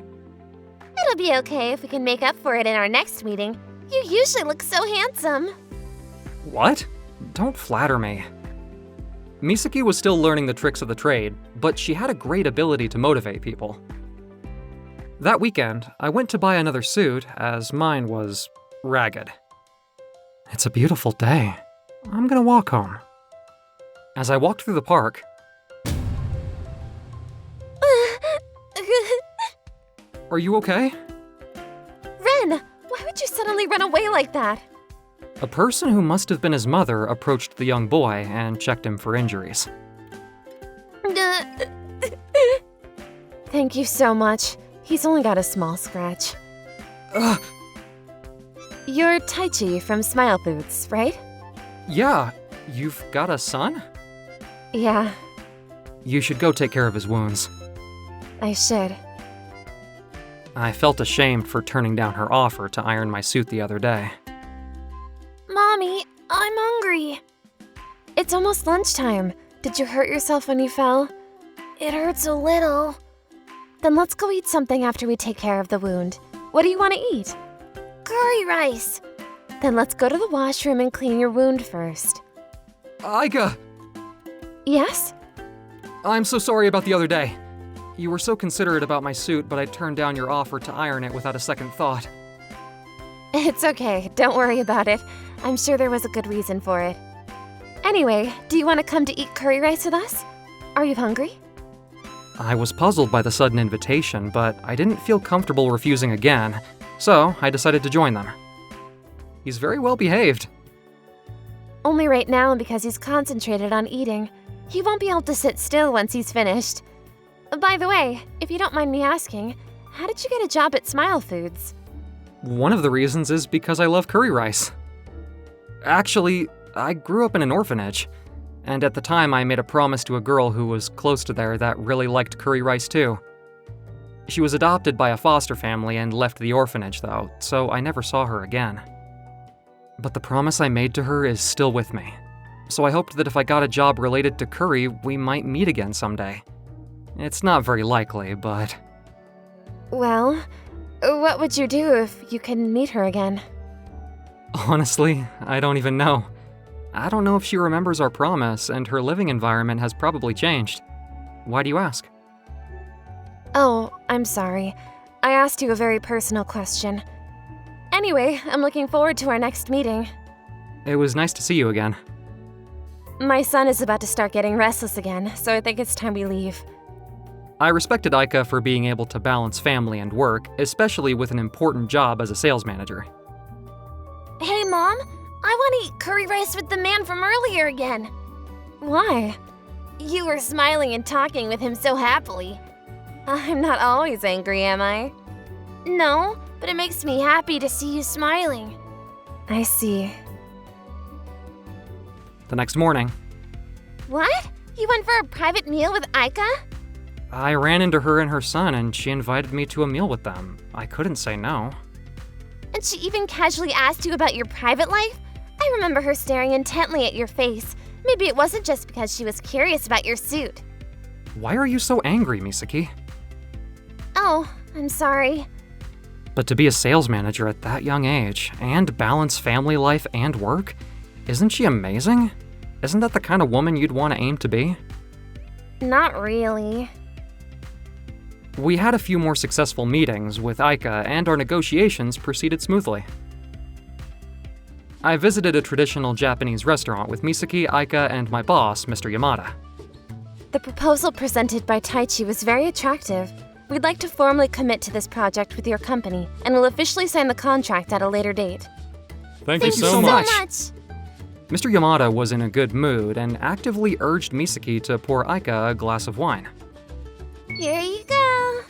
It'll be okay if we can make up for it in our next meeting. You usually look so handsome. What? Don't flatter me. Misaki was still learning the tricks of the trade, but she had a great ability to motivate people. That weekend, I went to buy another suit, as mine was ragged. It's a beautiful day. I'm gonna walk home. As I walked through the park, are you okay? Ren, why would you suddenly run away like that? A person who must have been his mother approached the young boy and checked him for injuries. Thank you so much. He's only got a small scratch. Ugh. You're Taichi from Smile Foods, right? Yeah, you've got a son? Yeah, You should go take care of his wounds. I should. I felt ashamed for turning down her offer to iron my suit the other day. Mommy, I'm hungry. It's almost lunchtime. Did you hurt yourself when you fell? It hurts a little. Then let's go eat something after we take care of the wound. What do you want to eat? Curry rice. Then let's go to the washroom and clean your wound first. Aika! Yes? I'm so sorry about the other day. You were so considerate about my suit, but I turned down your offer to iron it without a second thought. It's okay. Don't worry about it. I'm sure there was a good reason for it. Anyway, do you want to come to eat curry rice with us? Are you hungry? I was puzzled by the sudden invitation, but I didn't feel comfortable refusing again, so I decided to join them. He's very well behaved. Only right now because he's concentrated on eating. He won't be able to sit still once he's finished. By the way, if you don't mind me asking, how did you get a job at Smile Foods? One of the reasons is because I love curry rice. Actually, I grew up in an orphanage, and at the time I made a promise to a girl who was close to there that really liked curry rice too. She was adopted by a foster family and left the orphanage though, so I never saw her again. But the promise I made to her is still with me, so I hoped that if I got a job related to curry, we might meet again someday. It's not very likely, but... Well, what would you do if you could meet her again? Honestly, I don't even know. I don't know if she remembers our promise, and her living environment has probably changed. Why do you ask? Oh, I'm sorry. I asked you a very personal question. Anyway, I'm looking forward to our next meeting. It was nice to see you again. My son is about to start getting restless again, so I think it's time we leave. I respected Aika for being able to balance family and work, especially with an important job as a sales manager. Hey, Mom, I want to eat curry rice with the man from earlier again. Why? You were smiling and talking with him so happily. I'm not always angry, am I? No, but it makes me happy to see you smiling. I see. The next morning, What? You went for a private meal with Aika? I ran into her and her son, and she invited me to a meal with them. I couldn't say no. And she even casually asked you about your private life? I remember her staring intently at your face. Maybe it wasn't just because she was curious about your suit. Why are you so angry, Misaki? Oh, I'm sorry. But to be a sales manager at that young age, and balance family life and work, isn't she amazing? Isn't that the kind of woman you'd want to aim to be? Not really. We had a few more successful meetings with Aika, and our negotiations proceeded smoothly. I visited a traditional Japanese restaurant with Misaki, Aika, and my boss, Mr. Yamada. The proposal presented by Taichi was very attractive. We'd like to formally commit to this project with your company, and will officially sign the contract at a later date. Thank you you so so much. much. Mr. Yamada was in a good mood and actively urged Misaki to pour Aika a glass of wine. Here you go.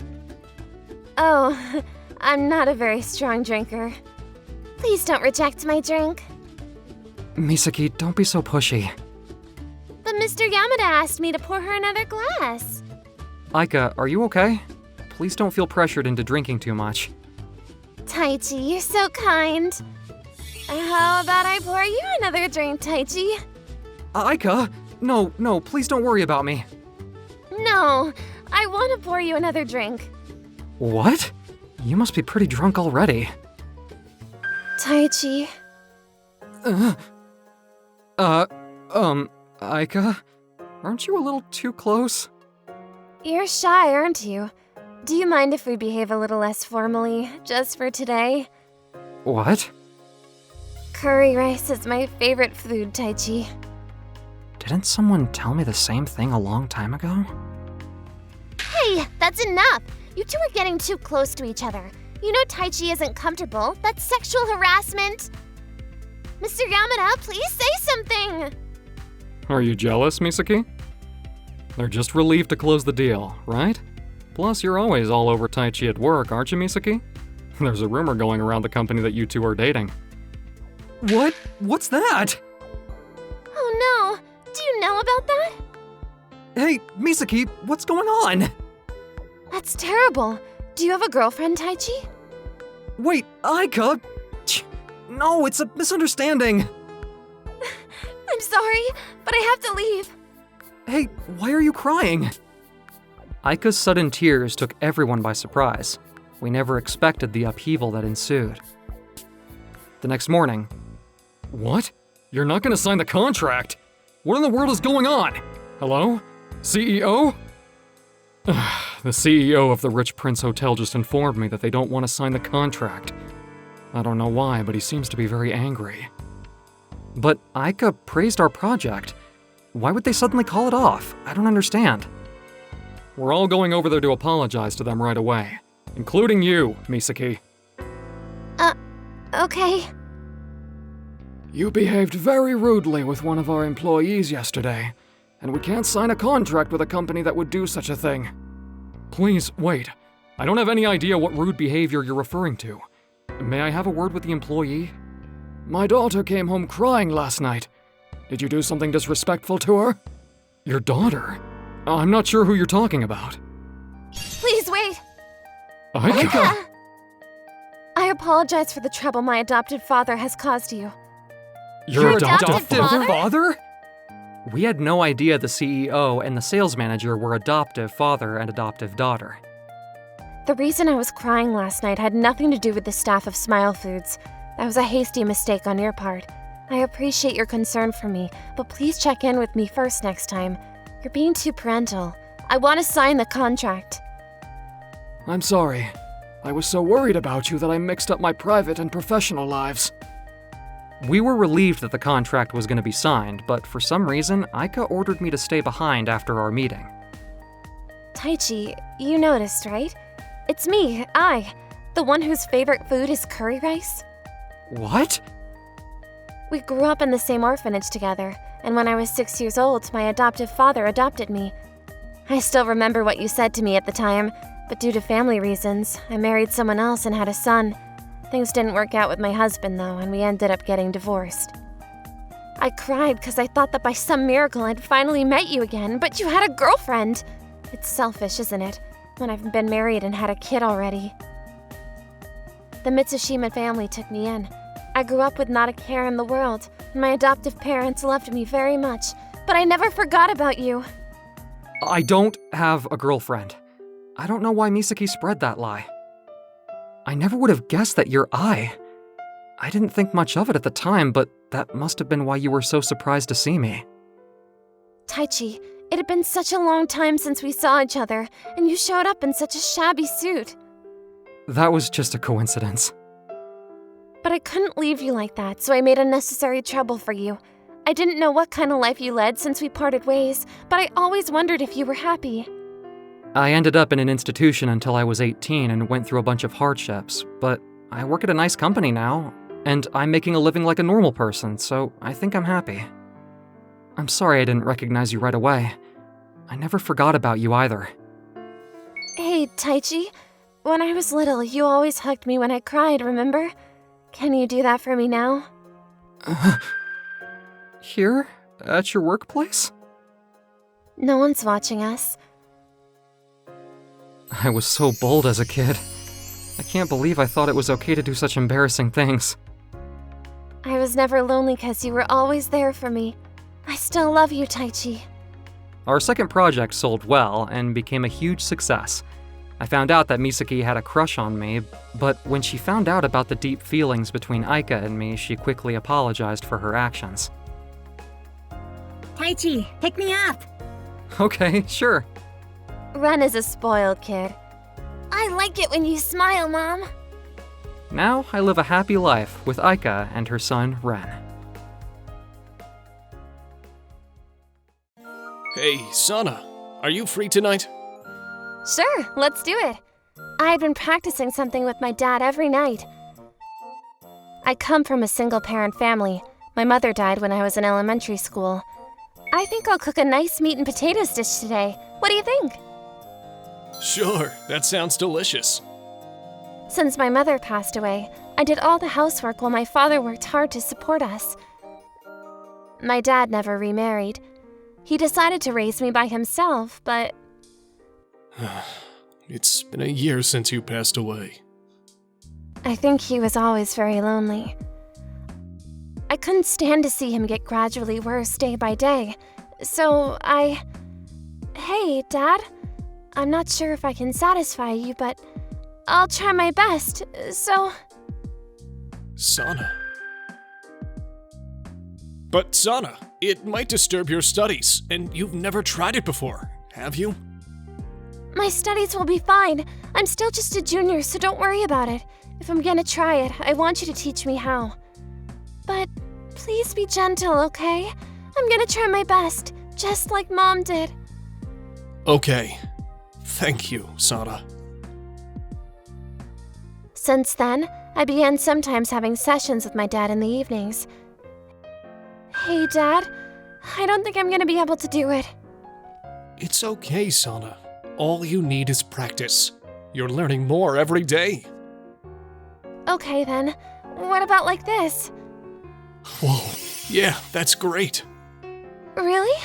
Oh, I'm not a very strong drinker. Please don't reject my drink. Misaki, don't be so pushy. But Mr. Yamada asked me to pour her another glass. Aika, are you okay? Please don't feel pressured into drinking too much. Taichi, you're so kind. How about I pour you another drink, Taichi? Aika, no, please don't worry about me. No, I want to pour you another drink. What? You must be pretty drunk already. Taichi, Aika, aren't you a little too close? you're shy, aren't you? Do you mind if we behave a little less formally, just for today? What? Curry rice is my favorite food, Taichi. Didn't someone tell me the same thing a long time ago? Hey, that's enough. You two are getting too close to each other. You know Taichi isn't comfortable. That's sexual harassment. Mr. Yamada, please say something! Are you jealous, Misaki? They're just relieved to close the deal, right? Plus, you're always all over Taichi at work, aren't you, Misaki? There's a rumor going around the company that you two are dating. What? What's that? Oh no, do you know about that? Hey, Misaki, what's going on? That's terrible. Do you have a girlfriend, Taichi? Wait, Aika? No, it's a misunderstanding. I'm sorry, but I have to leave. Hey, why are you crying? Aika's sudden tears took everyone by surprise. We never expected the upheaval that ensued. The next morning... What? You're not gonna sign the contract? What in the world is going on? Hello? CEO? The CEO of the Rich Prince Hotel just informed me that they don't want to sign the contract. I don't know why, but he seems to be very angry. But Aika praised our project. Why would they suddenly call it off? I don't understand. We're all going over there to apologize to them right away. Including you, Misaki. Okay. You behaved very rudely with one of our employees yesterday, and we can't sign a contract with a company that would do such a thing. Please, wait. I don't have any idea what rude behavior you're referring to. May I have a word with the employee? My daughter came home crying last night. Did you do something disrespectful to her? Your daughter? I'm not sure who you're talking about. Please wait. Aika? I apologize for the trouble my adopted father has caused you. Your adopted Father? We had no idea the CEO and the sales manager were adoptive father and adoptive daughter. The reason I was crying last night had nothing to do with the staff of Smile Foods. That was a hasty mistake on your part. I appreciate your concern for me, but please check in with me first next time. You're being too parental. I want to sign the contract. I'm sorry. I was so worried about you that I mixed up my private and professional lives. We were relieved that the contract was going to be signed, but for some reason, Aika ordered me to stay behind after our meeting. Taichi, you noticed, right? It's me, the one whose favorite food is curry rice. What? We grew up in the same orphanage together, and when I was 6 years old, my adoptive father adopted me. I still remember what you said to me at the time, but due to family reasons, I married someone else and had a son. Things didn't work out with my husband, though, and we ended up getting divorced. I cried because I thought that by some miracle I'd finally met you again, but you had a girlfriend. It's selfish, isn't it, when I've been married and had a kid already? The Mitsushima family took me in. I grew up with not a care in the world, and my adoptive parents loved me very much, but I never forgot about you. I don't have a girlfriend. I don't know why Misaki spread that lie. I never would have guessed that you're I didn't think much of it at the time, but that must have been why you were so surprised to see me. Taichi, it had been such a long time since we saw each other, and you showed up in such a shabby suit. That was just a coincidence. But I couldn't leave you like that, so I made unnecessary trouble for you. I didn't know what kind of life you led since we parted ways, but I always wondered if you were happy. I ended up in an institution until I was 18 and went through a bunch of hardships, but I work at a nice company now, and I'm making a living like a normal person, so I think I'm happy. I'm sorry I didn't recognize you right away. I never forgot about you either. Hey, Taichi. When I was little, you always hugged me when I cried, remember? Can you do that for me now? Here? At your workplace? No one's watching us. I was so bold as a kid. I can't believe I thought it was okay to do such embarrassing things. I was never lonely because you were always there for me. I still love you, Taichi. Our second project sold well and became a huge success. I found out that Misaki had a crush on me, but when she found out about the deep feelings between Aika and me, she quickly apologized for her actions. Taichi, pick me up! Okay, sure. Ren is a spoiled kid. I like it when you smile, Mom. Now I live a happy life with Aika and her son, Ren. Hey, Sana, are you free tonight? Sure, let's do it. I had been practicing something with my dad every night. I come from a single-parent family. My mother died when I was in elementary school. I think I'll cook a nice meat and potatoes dish today. What do you think? Sure, that sounds delicious. Since my mother passed away, I did all the housework while my father worked hard to support us. My dad never remarried. He decided to raise me by himself, but... It's been a year since you passed away. I think he was always very lonely. I couldn't stand to see him get gradually worse day by day, so I... Hey, Dad. I'm not sure if I can satisfy you, but I'll try my best, so... Sana. But Sana, it might disturb your studies, and you've never tried it before, have you? My studies will be fine. I'm still just a junior, so don't worry about it. If I'm gonna try it, I want you to teach me how. But please be gentle, okay? I'm gonna try my best, just like Mom did. Okay. Thank you, Sana. Since then, I began sometimes having sessions with my dad in the evenings. Hey, Dad. I don't think I'm gonna be able to do it. It's okay, Sana. All you need is practice. You're learning more every day. Okay, then. What about like this? Whoa, yeah, that's great. Really?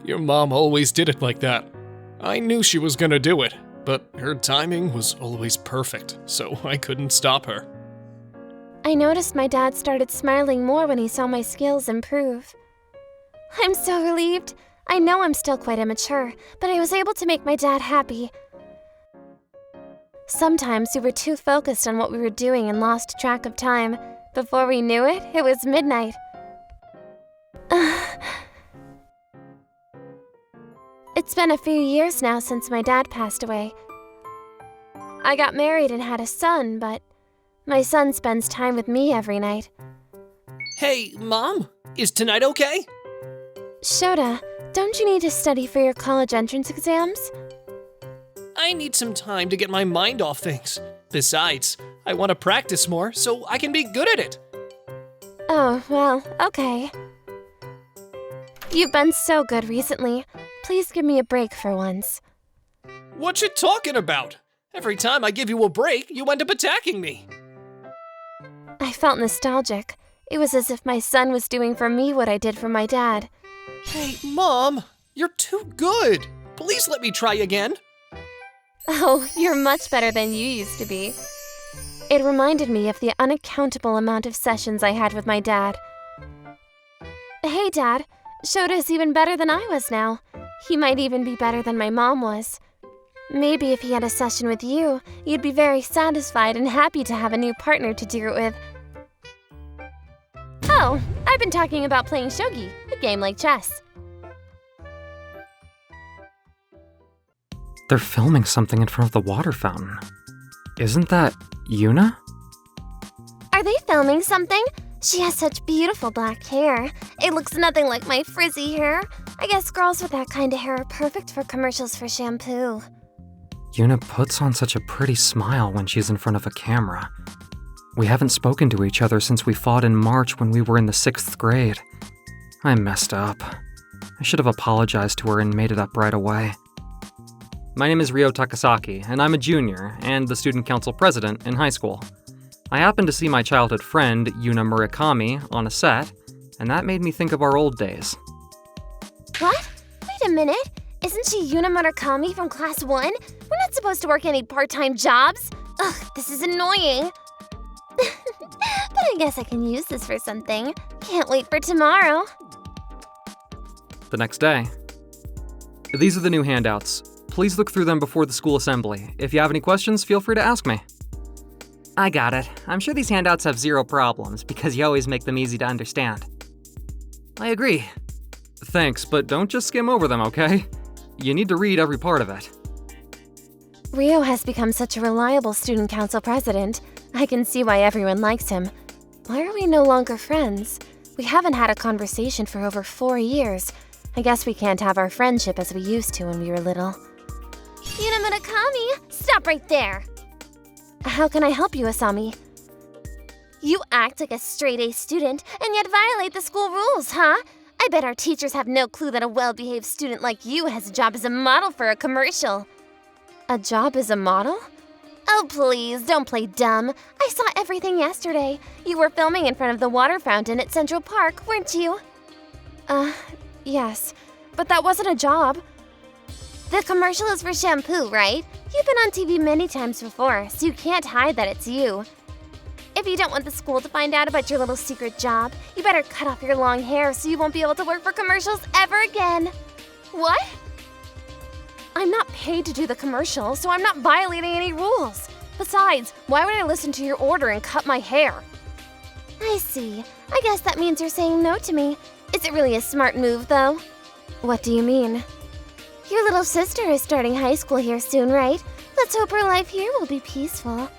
Your mom always did it like that. I knew she was gonna do it, but her timing was always perfect, so I couldn't stop her. I noticed my dad started smiling more when he saw my skills improve. I'm so relieved. I know I'm still quite immature, but I was able to make my dad happy. Sometimes we were too focused on what we were doing and lost track of time. Before we knew it, it was midnight. It's been a few years now since my dad passed away. I got married and had a son, but my son spends time with me every night. Hey, Mom, is tonight okay? Shota, don't you need to study for your college entrance exams? I need some time to get my mind off things. Besides, I want to practice more so I can be good at it. Oh, well, okay. You've been so good recently. Please give me a break for once. What you talking about? Every time I give you a break, you end up attacking me. I felt nostalgic. It was as if my son was doing for me what I did for my dad. Hey, Mom, you're too good. Please let me try again. Oh, you're much better than you used to be. It reminded me of the unaccountable amount of sessions I had with my dad. Hey, Dad. Shota is even better than I was now. He might even be better than my mom was. Maybe if he had a session with you, you'd be very satisfied and happy to have a new partner to do it with. Oh, I've been talking about playing shogi, a game like chess. They're filming something in front of the water fountain. Isn't that Yuna? Are they filming something? She has such beautiful black hair. It looks nothing like my frizzy hair. I guess girls with that kind of hair are perfect for commercials for shampoo. Yuna puts on such a pretty smile when she's in front of a camera. We haven't spoken to each other since we fought in March when we were in the 6th grade. I messed up. I should have apologized to her and made it up right away. My name is Ryo Takasaki, and I'm a junior and the student council president in high school. I happened to see my childhood friend, Yuna Murakami, on a set, and that made me think of our old days. What? Wait a minute. Isn't she Yuna Murakami from class 1? We're not supposed to work any part-time jobs. Ugh, this is annoying. But I guess I can use this for something. Can't wait for tomorrow. The next day. These are the new handouts. Please look through them before the school assembly. If you have any questions, feel free to ask me. I got it. I'm sure these handouts have zero problems, because you always make them easy to understand. I agree. Thanks, but don't just skim over them, okay? You need to read every part of it. Ryo has become such a reliable student council president. I can see why everyone likes him. Why are we no longer friends? We haven't had a conversation for over 4 years. I guess we can't have our friendship as we used to when we were little. Yuna Murakami, stop right there! How can I help you, Asami? You act like a straight-A student and yet violate the school rules, huh? I bet our teachers have no clue that a well-behaved student like you has a job as a model for a commercial. A job as a model? Oh, please, don't play dumb. I saw everything yesterday. You were filming in front of the water fountain at Central Park, weren't you? Yes. But that wasn't a job. The commercial is for shampoo, right? You've been on TV many times before, so you can't hide that it's you. If you don't want the school to find out about your little secret job, you better cut off your long hair so you won't be able to work for commercials ever again. What? I'm not paid to do the commercial, so I'm not violating any rules. Besides, why would I listen to your order and cut my hair? I see. I guess that means you're saying no to me. Is it really a smart move, though? What do you mean? Your little sister is starting high school here soon, right? Let's hope her life here will be peaceful.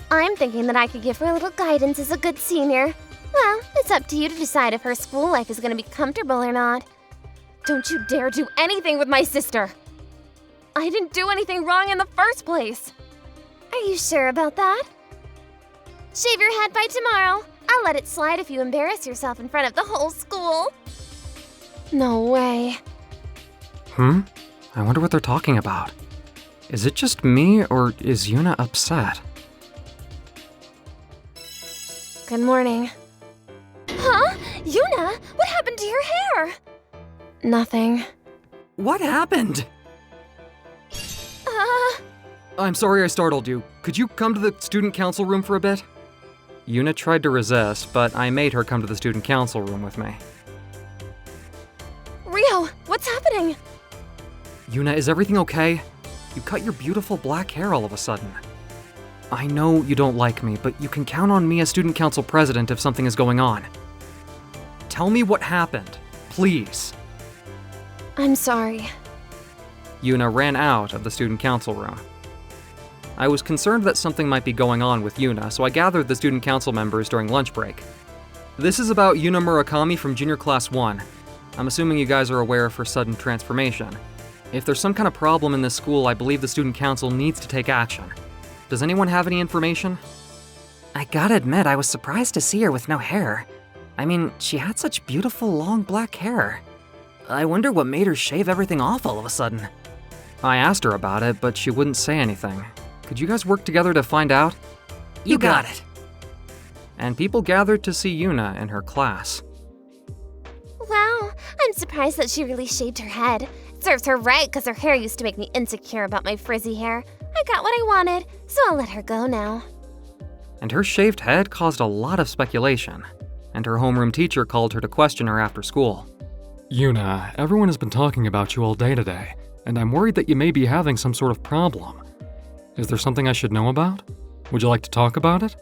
I'm thinking that I could give her a little guidance as a good senior. Well, it's up to you to decide if her school life is going to be comfortable or not. Don't you dare do anything with my sister! I didn't do anything wrong in the first place! Are you sure about that? Shave your head by tomorrow. I'll let it slide if you embarrass yourself in front of the whole school. No way. I wonder what they're talking about. Is it just me, or is Yuna upset? Good morning. Huh? Yuna, what happened to your hair? Nothing. What happened? I'm sorry I startled you. Could you come to the student council room for a bit? Yuna tried to resist, but I made her come to the student council room with me. Rio, what's happening? Yuna, is everything okay? You cut your beautiful black hair all of a sudden. I know you don't like me, but you can count on me as student council president if something is going on. Tell me what happened, please. I'm sorry. Yuna ran out of the student council room. I was concerned that something might be going on with Yuna, so I gathered the student council members during lunch break. This is about Yuna Murakami from Junior Class 1. I'm assuming you guys are aware of her sudden transformation. If there's some kind of problem in this school, I believe the student council needs to take action. Does anyone have any information? I gotta admit, I was surprised to see her with no hair. I mean, she had such beautiful long black hair. I wonder what made her shave everything off all of a sudden. I asked her about it, but she wouldn't say anything. Could you guys work together to find out? You got it. And people gathered to see Yuna in her class. Wow, I'm surprised that she really shaved her head. Serves her right, because her hair used to make me insecure about my frizzy hair. I got what I wanted, so I'll let her go now. And her shaved head caused a lot of speculation, and her homeroom teacher called her to question her after school. Yuna, everyone has been talking about you all day today, and I'm worried that you may be having some sort of problem. Is there something I should know about? Would you like to talk about it?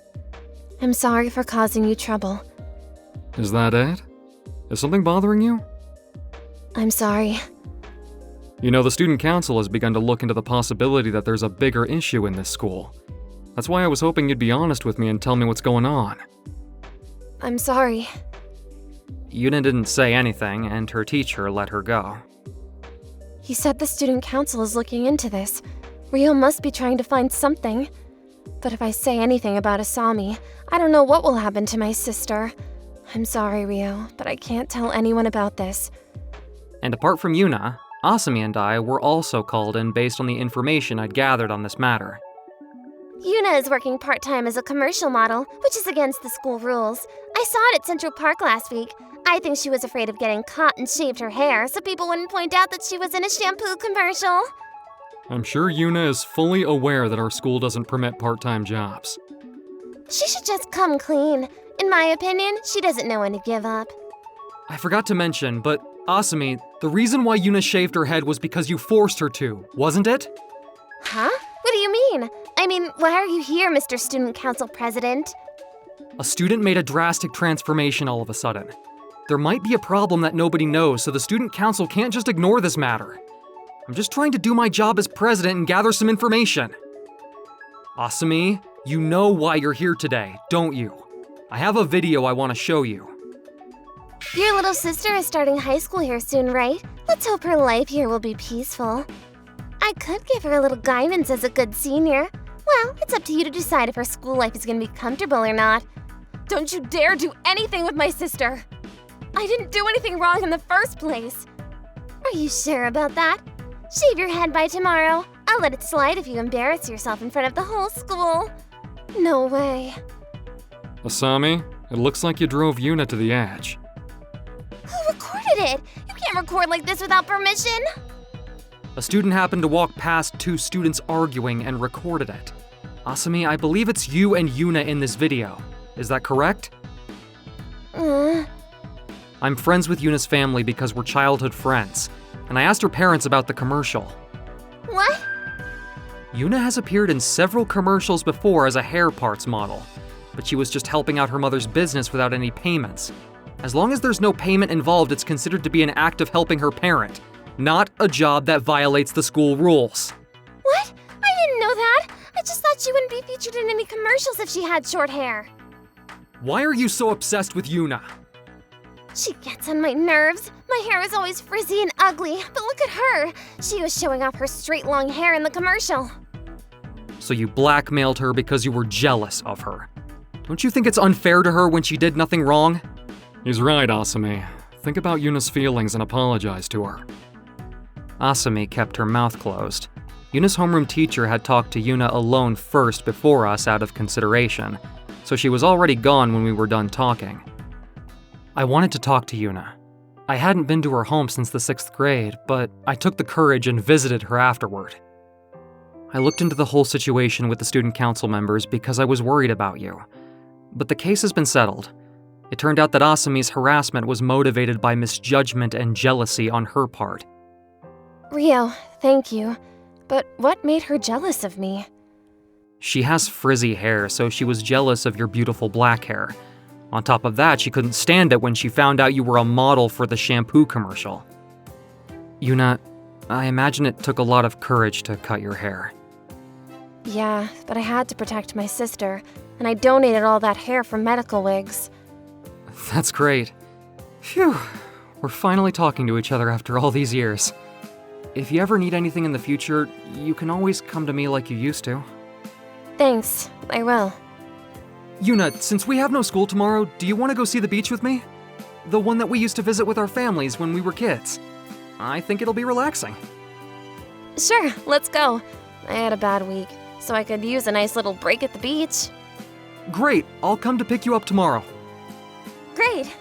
I'm sorry for causing you trouble. Is that it? Is something bothering you? I'm sorry. You know, the student council has begun to look into the possibility that there's a bigger issue in this school. That's why I was hoping you'd be honest with me and tell me what's going on. I'm sorry. Yuna didn't say anything, and her teacher let her go. He said the student council is looking into this. Rio must be trying to find something. But if I say anything about Asami, I don't know what will happen to my sister. I'm sorry, Rio, but I can't tell anyone about this. And apart from Yuna, Asami and I were also called in based on the information I'd gathered on this matter. Yuna is working part-time as a commercial model, which is against the school rules. I saw it at Central Park last week. I think she was afraid of getting caught and shaved her hair so people wouldn't point out that she was in a shampoo commercial. I'm sure Yuna is fully aware that our school doesn't permit part-time jobs. She should just come clean. In my opinion, she doesn't know when to give up. I forgot to mention, but Asami, the reason why Yuna shaved her head was because you forced her to, wasn't it? Huh? What do you mean? I mean, why are you here, Mr. Student Council President? A student made a drastic transformation all of a sudden. There might be a problem that nobody knows, so the student council can't just ignore this matter. I'm just trying to do my job as president and gather some information. Asami, you know why you're here today, don't you? I have a video I want to show you. Your little sister is starting high school here soon, right? Let's hope her life here will be peaceful. I could give her a little guidance as a good senior. Well, it's up to you to decide if her school life is gonna be comfortable or not. Don't you dare do anything with my sister! I didn't do anything wrong in the first place! Are you sure about that? Shave your head by tomorrow. I'll let it slide if you embarrass yourself in front of the whole school. No way. Asami, it looks like you drove Yuna to the edge. Who recorded it? You can't record like this without permission. A student happened to walk past two students arguing and recorded it. Asami, I believe it's you and Yuna in this video. Is that correct? I'm friends with Yuna's family because we're childhood friends, and I asked her parents about the commercial. What? Yuna has appeared in several commercials before as a hair parts model, but she was just helping out her mother's business without any payments. As long as there's no payment involved, it's considered to be an act of helping her parent, not a job that violates the school rules. What? I didn't know that. I just thought she wouldn't be featured in any commercials if she had short hair. Why are you so obsessed with Yuna? She gets on my nerves. My hair is always frizzy and ugly, but look at her. She was showing off her straight long hair in the commercial. So you blackmailed her because you were jealous of her. Don't you think it's unfair to her when she did nothing wrong? He's right, Asami. Think about Yuna's feelings and apologize to her. Asami kept her mouth closed. Yuna's homeroom teacher had talked to Yuna alone first before us out of consideration, so she was already gone when we were done talking. I wanted to talk to Yuna. I hadn't been to her home since the 6th grade, but I took the courage and visited her afterward. I looked into the whole situation with the student council members because I was worried about you. But the case has been settled. It turned out that Asami's harassment was motivated by misjudgment and jealousy on her part. Rio, thank you. But what made her jealous of me? She has frizzy hair, so she was jealous of your beautiful black hair. On top of that, she couldn't stand it when she found out you were a model for the shampoo commercial. Yuna, I imagine it took a lot of courage to cut your hair. Yeah, but I had to protect my sister, and I donated all that hair for medical wigs. That's great. Phew, we're finally talking to each other after all these years. If you ever need anything in the future, you can always come to me like you used to. Thanks, I will. Yuna, since we have no school tomorrow, do you want to go see the beach with me? The one that we used to visit with our families when we were kids. I think it'll be relaxing. Sure, let's go. I had a bad week, so I could use a nice little break at the beach. Great, I'll come to pick you up tomorrow. Great.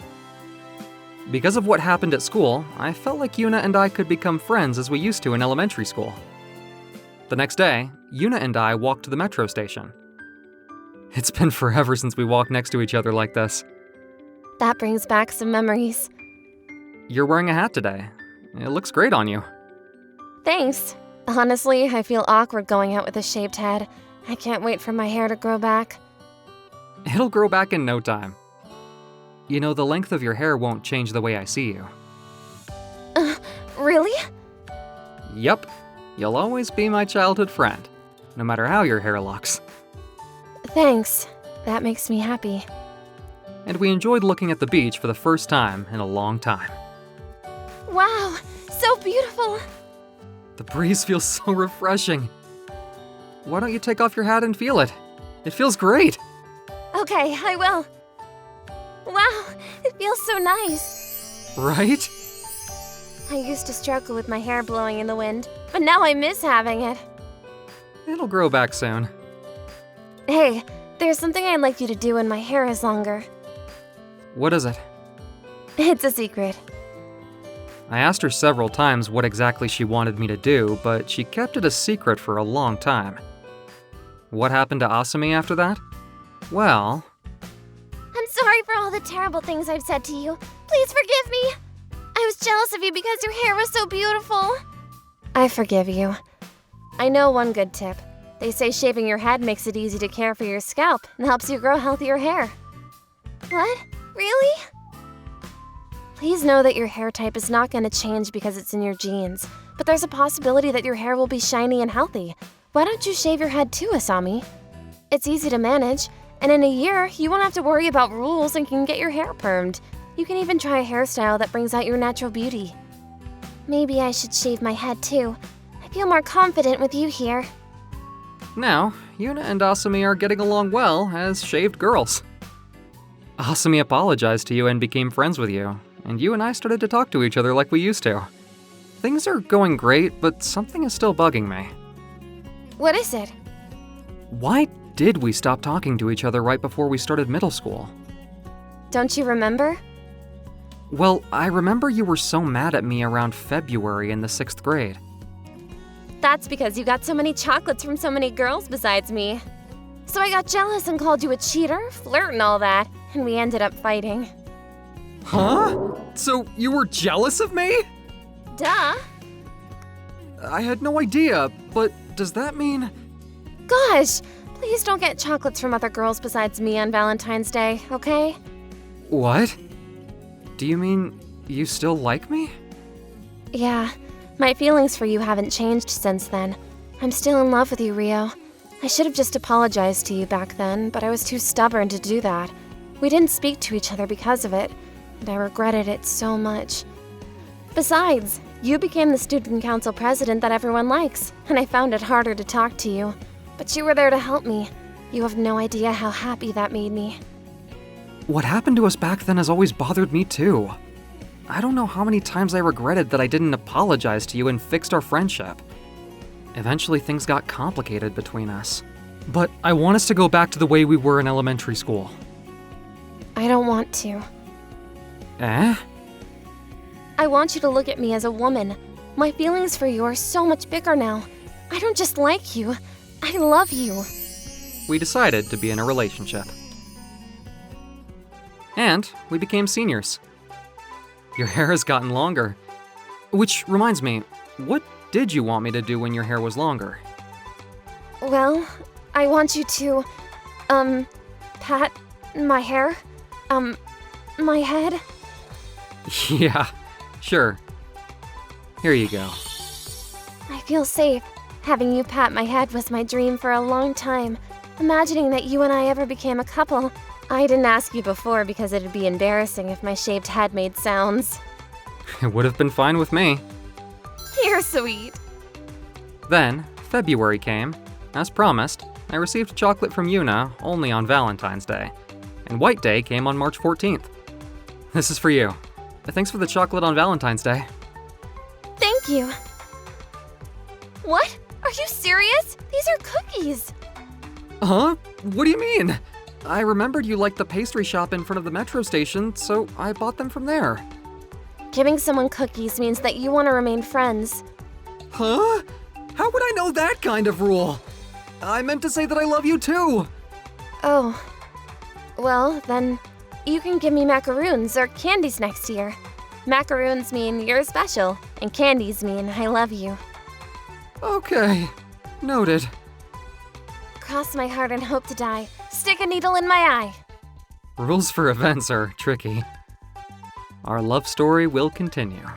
Because of what happened at school, I felt like Yuna and I could become friends as we used to in elementary school. The next day, Yuna and I walked to the metro station. It's been forever since we walked next to each other like this. That brings back some memories. You're wearing a hat today. It looks great on you. Thanks. Honestly, I feel awkward going out with a shaved head. I can't wait for my hair to grow back. It'll grow back in no time. You know, the length of your hair won't change the way I see you. Really? Yep. You'll always be my childhood friend, no matter how your hair looks. Thanks. That makes me happy. And we enjoyed looking at the beach for the first time in a long time. Wow, so beautiful. The breeze feels so refreshing. Why don't you take off your hat and feel it? It feels great. Okay, I will. Wow, it feels so nice. Right? I used to struggle with my hair blowing in the wind, but now I miss having it. It'll grow back soon. Hey, there's something I'd like you to do when my hair is longer. What is it? It's a secret. I asked her several times what exactly she wanted me to do, but she kept it a secret for a long time. What happened to Asami after that? Well... I'm sorry for all the terrible things I've said to you. Please forgive me. I was jealous of you because your hair was so beautiful. I forgive you. I know one good tip. They say shaving your head makes it easy to care for your scalp and helps you grow healthier hair. What? Really? Please know that your hair type is not going to change because it's in your genes, but there's a possibility that your hair will be shiny and healthy. Why don't you shave your head too, Asami? It's easy to manage, and in a year, you won't have to worry about rules and can get your hair permed. You can even try a hairstyle that brings out your natural beauty. Maybe I should shave my head too. I feel more confident with you here. Now, Yuna and Asami are getting along well as shaved girls. Asami apologized to you and became friends with you, and you and I started to talk to each other like we used to. Things are going great, but something is still bugging me. What is it? Why did we stop talking to each other right before we started middle school? Don't you remember? Well, I remember you were so mad at me around February in the 6th grade. That's because you got so many chocolates from so many girls besides me. So I got jealous and called you a cheater, flirt and all that, and we ended up fighting. Huh? So you were jealous of me? Duh. I had no idea, but does that mean... Gosh, please don't get chocolates from other girls besides me on Valentine's Day, okay? What? Do you mean you still like me? Yeah, my feelings for you haven't changed since then. I'm still in love with you, Rio. I should have just apologized to you back then, but I was too stubborn to do that. We didn't speak to each other because of it, and I regretted it so much. Besides, you became the student council president that everyone likes, and I found it harder to talk to you. But you were there to help me. You have no idea how happy that made me. What happened to us back then has always bothered me too. I don't know how many times I regretted that I didn't apologize to you and fixed our friendship. Eventually things got complicated between us. But I want us to go back to the way we were in elementary school. I don't want to. Eh? I want you to look at me as a woman. My feelings for you are so much bigger now. I don't just like you, I love you. We decided to be in a relationship. And we became seniors. Your hair has gotten longer. Which reminds me, what did you want me to do when your hair was longer? Well, I want you to, pat my hair, my head. Yeah, sure. Here you go. I feel safe. Having you pat my head was my dream for a long time. Imagining that you and I ever became a couple. I didn't ask you before because it'd be embarrassing if my shaved head made sounds. It would have been fine with me. You're sweet. Then, February came. As promised, I received chocolate from Yuna only on Valentine's Day. And White Day came on March 14th. This is for you. Thanks for the chocolate on Valentine's Day. Thank you. What? Are you serious? These are cookies. Huh? What do you mean? I remembered you liked the pastry shop in front of the metro station, so I bought them from there. Giving someone cookies means that you want to remain friends. Huh? How would I know that kind of rule? I meant to say that I love you too. Oh. Well, then you can give me macaroons or candies next year. Macaroons mean you're special, and candies mean I love you. Okay. Noted. Cross my heart and hope to die. Stick a needle in my eye. Rules for events are tricky. Our love story will continue.